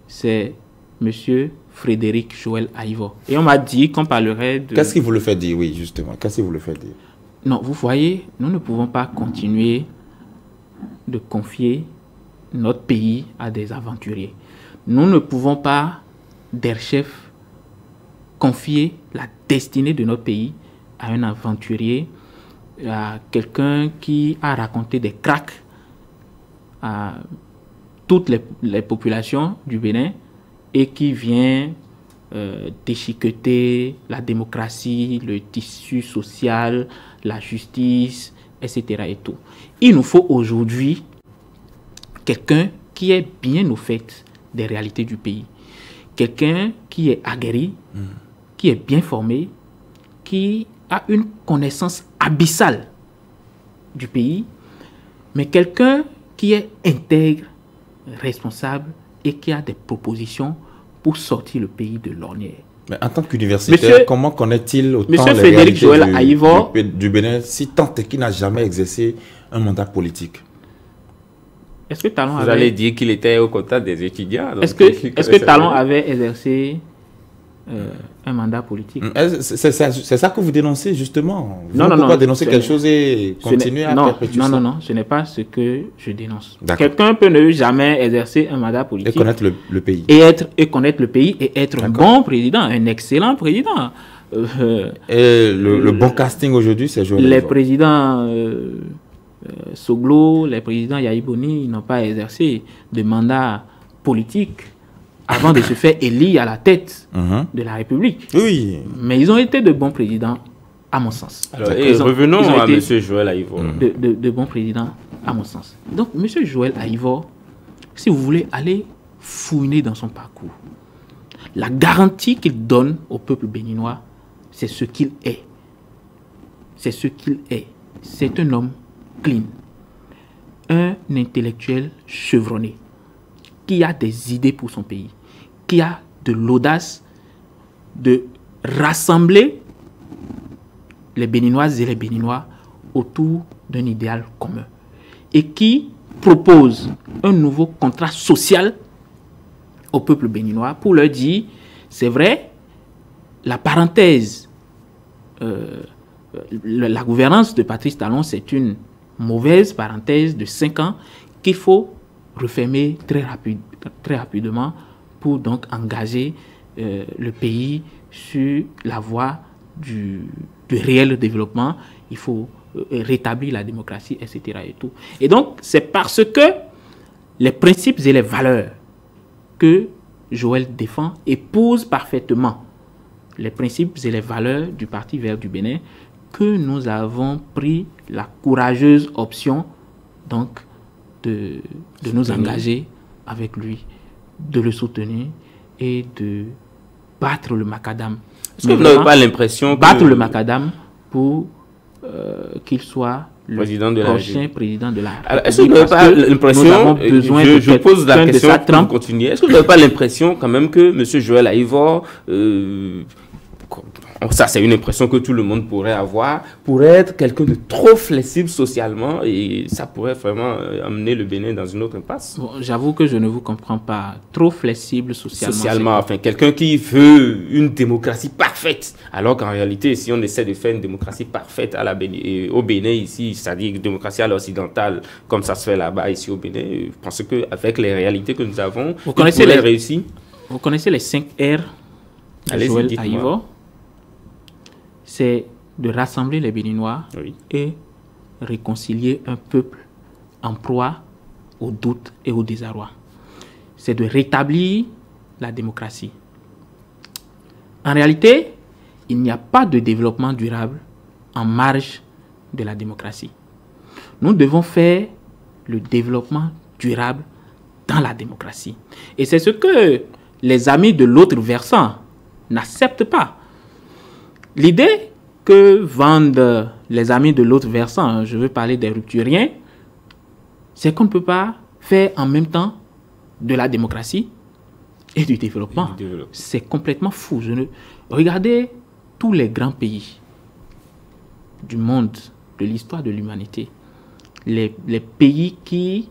c'est Monsieur Frédéric Joël Aïvo. Et on m'a dit qu'on parlerait de... Qu'est-ce qui vous le fait dire, oui, justement? Qu'est-ce qui vous le fait dire? Non, vous voyez, nous ne pouvons pas continuer de confier notre pays à des aventuriers. Nous ne pouvons pas, der chef, confier la destinée de notre pays à un aventurier, à quelqu'un qui a raconté des cracks à toutes les populations du Bénin et qui vient déchiqueter la démocratie, le tissu social, la justice, etc. et tout. Il nous faut aujourd'hui quelqu'un qui est bien au fait des réalités du pays. Quelqu'un qui est aguerri, qui est bien formé, qui a une connaissance abyssale du pays, mais quelqu'un qui est intègre, responsable et qui a des propositions pour sortir le pays de l'ornière. Mais en tant qu'universitaire, comment connaît-il autant les Frédéric Joël réalités Aïvo, du Bénin, si tant est qu'il n'a jamais exercé un mandat politique? Est-ce que Talon Vous allez dire qu'il était au contact des étudiants. Est-ce que Talon avait exercé un mandat politique? C'est ça que vous dénoncez, justement? Vous Non, ne pouvez pas dénoncer ce quelque n'est- chose et continuer à perpétuer ça? Non, ce n'est pas ce que je dénonce. D'accord. Quelqu'un peut ne jamais exercer un mandat politique Et connaître le pays. et connaître le pays et être un bon président, un excellent président. Et le bon casting aujourd'hui, c'est Joël Les Aïvo. présidents Soglo, les présidents Yaïboni, ils n'ont pas exercé de mandat politique avant de se faire élire à la tête de la République. Oui. Mais ils ont été de bons présidents, à mon sens. Alors, Ils ont revenons à été M. Joël Aïvo. de bons présidents, à mon sens. Donc, M. Joël Aïvo, si vous voulez aller fouiner dans son parcours, la garantie qu'il donne au peuple béninois, c'est ce qu'il est. C'est ce qu'il est. C'est un homme clean, un intellectuel chevronné, qui a des idées pour son pays, qui a de l'audace de rassembler les Béninoises et les Béninois autour d'un idéal commun et qui propose un nouveau contrat social au peuple béninois pour leur dire, c'est vrai, la parenthèse, la gouvernance de Patrice Talon, c'est une mauvaise parenthèse de 5 ans qu'il faut refermer très rapidement pour donc engager le pays sur la voie du réel développement. Il faut rétablir la démocratie, etc. Et tout. Et donc, c'est parce que les principes et les valeurs que Joël défend épousent parfaitement les principes et les valeurs du Parti vert du Bénin que nous avons pris la courageuse option donc de nous engager avec lui, de le soutenir et de battre le macadam. Est-ce que vous n'avez pas l'impression que... Battre le macadam pour qu'il soit le président de prochain président de la République. Est-ce que vous n'avez pas l'impression, je pose la question pour continuer, est-ce que vous n'avez pas l'impression quand même que M. Joël Aïvo, ça c'est une impression que tout le monde pourrait avoir, pourrait être quelqu'un de trop flexible socialement et ça pourrait vraiment amener le Bénin dans une autre impasse? Bon, j'avoue que je ne vous comprends pas. Trop flexible socialement. Enfin, quelqu'un qui veut une démocratie parfaite, alors qu'en réalité, si on essaie de faire une démocratie parfaite à au Bénin ici, c'est-à-dire une démocratie à l'occidentale, comme ça se fait là-bas ici au Bénin, je pense qu'avec les réalités que nous avons, vous connaissez réussir. Vous connaissez les 5 R de Joël Aïvo? C'est de rassembler les Béninois et réconcilier un peuple en proie au doute et au désarroi. C'est de rétablir la démocratie. En réalité, il n'y a pas de développement durable en marge de la démocratie. Nous devons faire le développement durable dans la démocratie. Et c'est ce que les amis de l'autre versant n'acceptent pas. L'idée que vendent les amis de l'autre versant, je veux parler des rupturiens, c'est qu'on ne peut pas faire en même temps de la démocratie et du développement. C'est complètement fou. Regardez tous les grands pays du monde, de l'histoire de l'humanité, les pays qui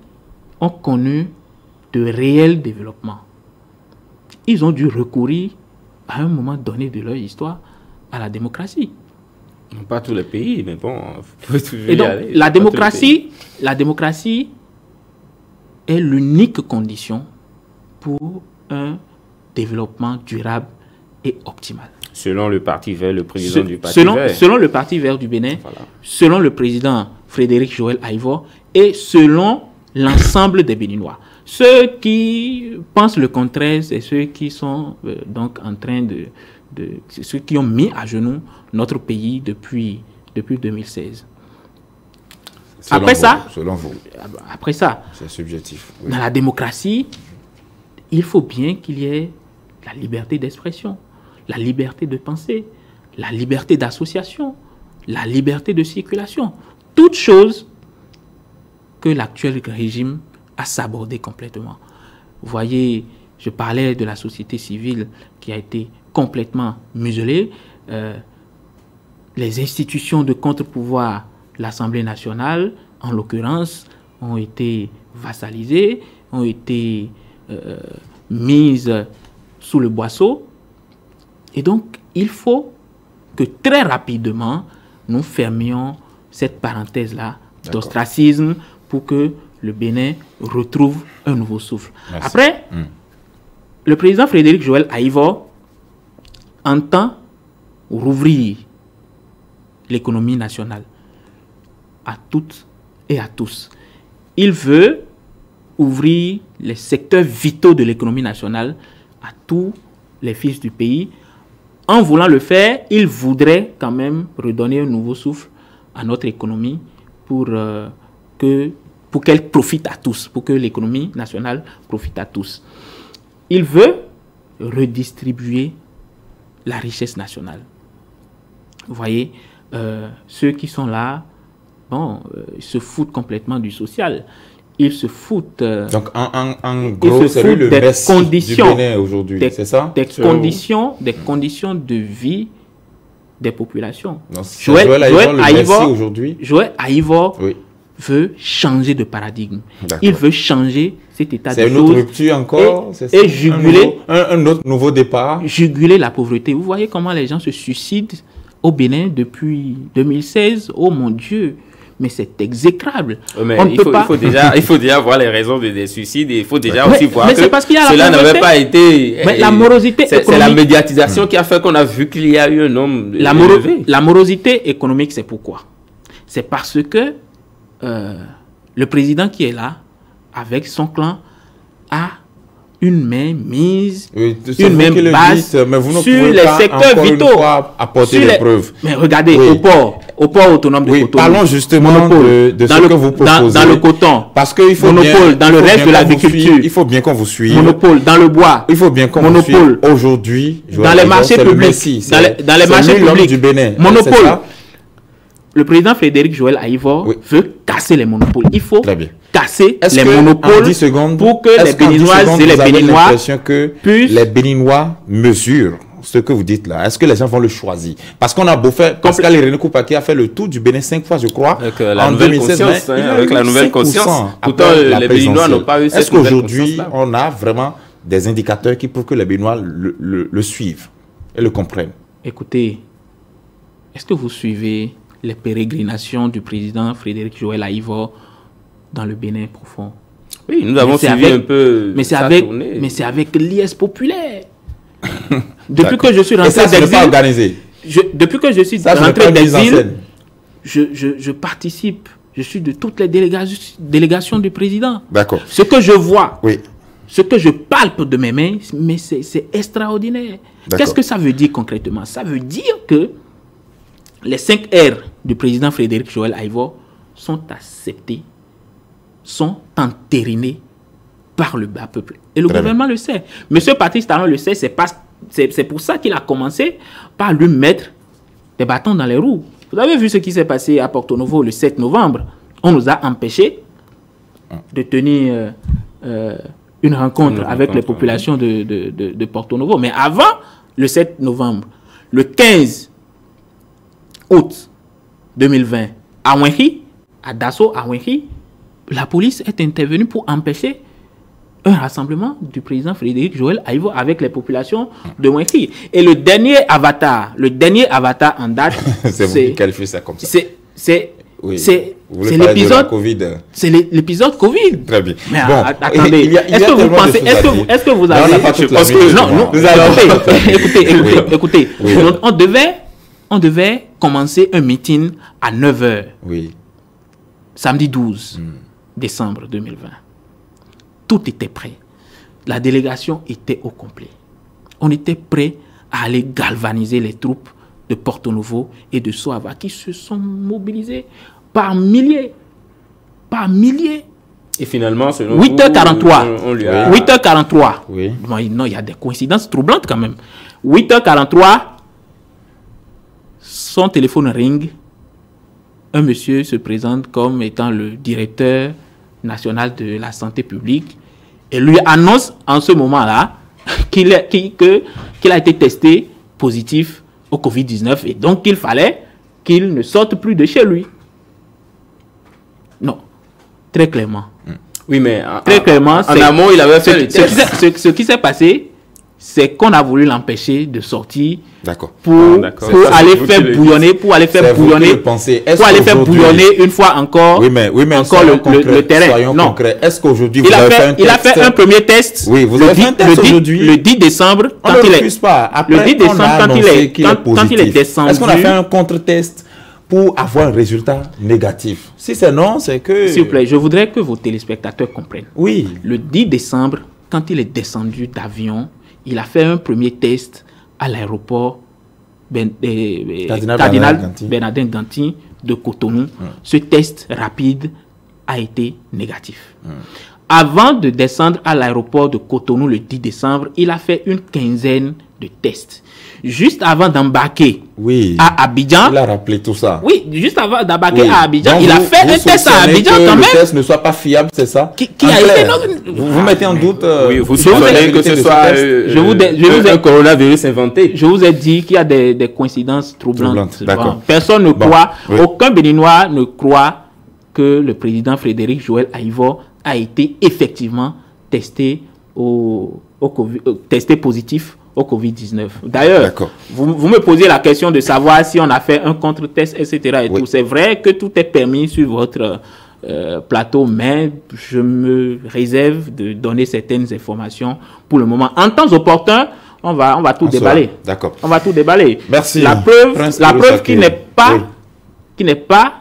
ont connu de réels développements. ils ont dû recourir à un moment donné de leur histoire à la démocratie. Pas tous les pays, mais bon, vous pouvez toujours Et donc, y aller. la démocratie est l'unique condition pour un développement durable et optimal. Selon le Parti vert, le président du Parti vert. Selon le Parti vert du Bénin, Voilà. selon le président Frédéric Joël Aïvor et selon l'ensemble des Béninois. Ceux qui pensent le contraire, c'est ceux qui sont donc en train c'est ceux qui ont mis à genoux notre pays depuis 2016. Selon vous. Après ça, C'est subjectif. Oui. dans la démocratie, il faut bien qu'il y ait la liberté d'expression, la liberté de penser, la liberté d'association, la liberté de circulation. Toutes choses que l'actuel régime a sabordées complètement. Vous voyez, je parlais de la société civile qui a été complètement muselée. Les institutions de contre-pouvoir, l'Assemblée nationale, en l'occurrence, ont été vassalisées, ont été mises sous le boisseau. Et donc, il faut que très rapidement, nous fermions cette parenthèse-là d'ostracisme pour que le Bénin retrouve un nouveau souffle. Merci. Après, le président Frédéric Joël Aïvor entend rouvrir l'économie nationale à toutes et à tous. Il veut ouvrir les secteurs vitaux de l'économie nationale à tous les fils du pays. En voulant le faire, il voudrait quand même redonner un nouveau souffle à notre économie pour qu'elle profite à tous, pour que l'économie nationale profite à tous. Il veut redistribuer la richesse nationale. Vous voyez, ceux qui sont là, bon, se foutent complètement du social. Ils se foutent... Donc, en gros, c'est lui le messie du Bénin aujourd'hui, c'est ça? Des conditions de vie des populations. Joël Aïvor aujourd'hui. Joël Aïvor veut changer de paradigme. Il veut changer cet état de choses. C'est une autre rupture encore? Et juguler... Un autre nouveau départ? Juguler la pauvreté. Vous voyez comment les gens se suicident au Bénin depuis 2016? Oh mon Dieu! Mais c'est exécrable. Mais il faut déjà voir les raisons des suicides et il faut déjà aussi voir que cela n'avait pas été... Mais la morosité économique... C'est la médiatisation qui a fait qu'on a vu qu'il y a eu un homme élevé. La morosité économique, c'est pourquoi? C'est parce que le président qui est là, avec son clan, a une main mise, une main basse sur les secteurs vitaux. Apporter des preuves. Mais regardez, au port autonome de Cotonou. Parlons justement de ce que vous proposez. Dans le coton. Parce qu'il faut monopole dans le reste de l'agriculture. Il faut bien qu'on vous suive. Monopole dans le bois. Il faut bien qu'on vous suive. Aujourd'hui, dans les marchés publics. Dans les marchés publics du Bénin. Monopole. Le président Frédéric Joël Aïvor veut casser les monopoles. Il faut casser les monopoles pour que les Béninoises et les Béninois puissent... Les Béninois mesurent ce que vous dites là. Est-ce que les gens vont le choisir? Parce qu'on a beau faire... Pascal Irénée Koupaki a fait le tour du Bénin 5 fois, je crois. Avec la nouvelle conscience. Avec la nouvelle conscience. Pourtant, les Béninois n'ont pas eu cette nouvelle conscience. Est-ce qu'aujourd'hui, on a vraiment des indicateurs qui prouvent que les Béninois le suivent et le comprennent? Écoutez, est-ce que vous suivez les pérégrinations du président Frédéric Joël Aïvor dans le Bénin profond? Oui, nous avons suivi un peu sa tournée. Mais c'est avec l'IS populaire. Depuis que je suis rentré d'exil, depuis que je suis rentré d'exil, je participe. Je suis de toutes les délégations du président. D'accord. Ce que je vois, ce que je palpe de mes mains, mais c'est extraordinaire. Qu'est-ce que ça veut dire concrètement? Ça veut dire que les 5 R du président Frédéric Joël Aïvor sont acceptés, sont entérinés par le bas peuple. Et le gouvernement le sait. Monsieur Patrice Talon le sait, c'est pour ça qu'il a commencé par lui mettre des bâtons dans les roues. Vous avez vu ce qui s'est passé à Porto Novo le 7 novembre. On nous a empêchés de tenir une rencontre avec les populations de Porto Novo. Mais avant le 7 novembre, le 15 août 2020, à Wenki, à Dasso, à Wenki, la police est intervenue pour empêcher un rassemblement du président Frédéric Joël Aïvo avec les populations de Mouinki. Et le dernier avatar en date, c'est vous qui qualifiez ça comme ça. C'est l'épisode Covid. Très bien. Mais bon, attendez, est-ce que vous avez... Écoutez, on devait commencer un meeting à 9h. Oui. Samedi 12 décembre 2020. Tout était prêt. La délégation était au complet. On était prêt à aller galvaniser les troupes de Porto Novo et de Soava qui se sont mobilisés par milliers. Par milliers. Et finalement, selon 8h43. On lui a... 8h43. Oui. Non, il y a des coïncidences troublantes quand même. 8h43, son téléphone ring. Un monsieur se présente comme étant le directeur national de la santé publique et lui annonce en ce moment-là qu'il a été testé positif au Covid-19 et donc qu'il fallait qu'il ne sorte plus de chez lui. Non, très clairement. Oui, mais très clairement, en amont, il avait fait le test. Ce qui s'est passé, c'est qu'on a voulu l'empêcher de sortir pour aller faire bouillonner, une fois encore, le terrain. Soyons concrets. Est-ce qu'aujourd'hui vous avez fait un test? Il a fait un premier test. Oui, vous avez fait un test aujourd'hui. Le 10 décembre, quand il est descendu. Est-ce qu'on a fait un contre-test pour avoir un résultat négatif? Si c'est non, c'est que... S'il vous plaît, je voudrais que vos téléspectateurs comprennent. Oui. Le 10 décembre, quand il est descendu d'avion, il a fait un premier test à l'aéroport Cardinal Bernardin Ganti de Cotonou. Ce test rapide a été négatif. Avant de descendre à l'aéroport de Cotonou le 10 décembre, il a fait une quinzaine de tests. Juste avant d'embarquer à Abidjan... Il a rappelé tout ça. Oui, juste avant d'embarquer à Abidjan, donc il a fait un test à Abidjan quand même. Le test ne soit pas fiable, c'est ça? Vous mettez en doute... oui, vous souhaitez que ce soit un coronavirus inventé. Je vous ai dit qu'il y a des coïncidences troublantes. Personne ne croit, aucun Béninois ne croit que le président Frédéric Joël Aïvo a été effectivement testé positif au Covid-19. D'ailleurs, vous me posez la question de savoir si on a fait un contre-test, etc. Et tout. C'est vrai que tout est permis sur votre plateau, mais je me réserve de donner certaines informations pour le moment. En temps opportun, on va tout déballer. D'accord. On va tout déballer. Merci. La preuve qui n'est pas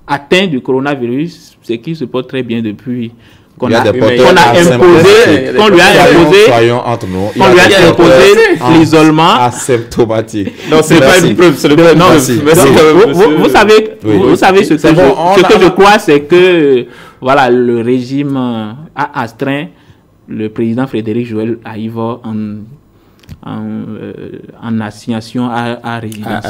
atteint du coronavirus, c'est qu'il se porte très bien depuis qu'on lui a imposé l'isolement asymptomatique. Non, c'est pas une preuve, c'est le vous savez ce que je crois, c'est que voilà, le régime a astreint le président Frédéric Joël Aïvo en assignation à résidence.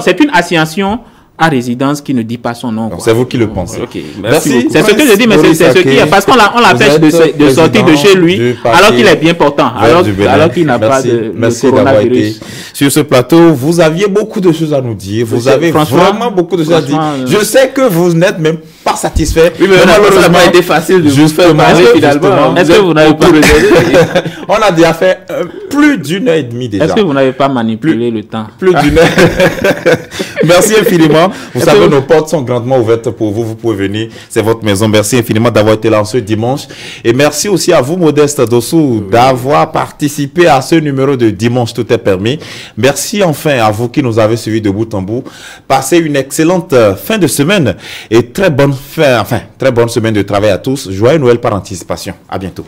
C'est une assignation à résidence qui ne dit pas son nom. C'est vous qui le pensez. Merci. C'est ce que je dis, mais c'est ce qui est. Parce qu'on l'empêche de sortir de chez lui alors qu'il est bien portant, alors qu'il n'a pas de coronavirus. Sur ce plateau, vous aviez beaucoup de choses à nous dire. Vous avez vraiment beaucoup de choses à dire. Je sais que vous n'êtes même pas satisfait. Oui, mais malheureusement, ça n'a pas été facile de vous faire parler finalement. Est-ce que vous n'avez pas On a déjà fait plus d'une heure et demie déjà. Est-ce que vous n'avez pas manipulé le temps? Plus d'une heure. Merci infiniment. Vous savez, nos portes sont grandement ouvertes pour vous. Vous pouvez venir. C'est votre maison. Merci infiniment d'avoir été là ce dimanche. Et merci aussi à vous, Modeste Dossou, d'avoir participé à ce numéro de Dimanche Tout est permis. Merci enfin à vous qui nous avez suivis de bout en bout. Passez une excellente fin de semaine et très bonne semaine de travail à tous. Joyeux Noël par anticipation. À bientôt.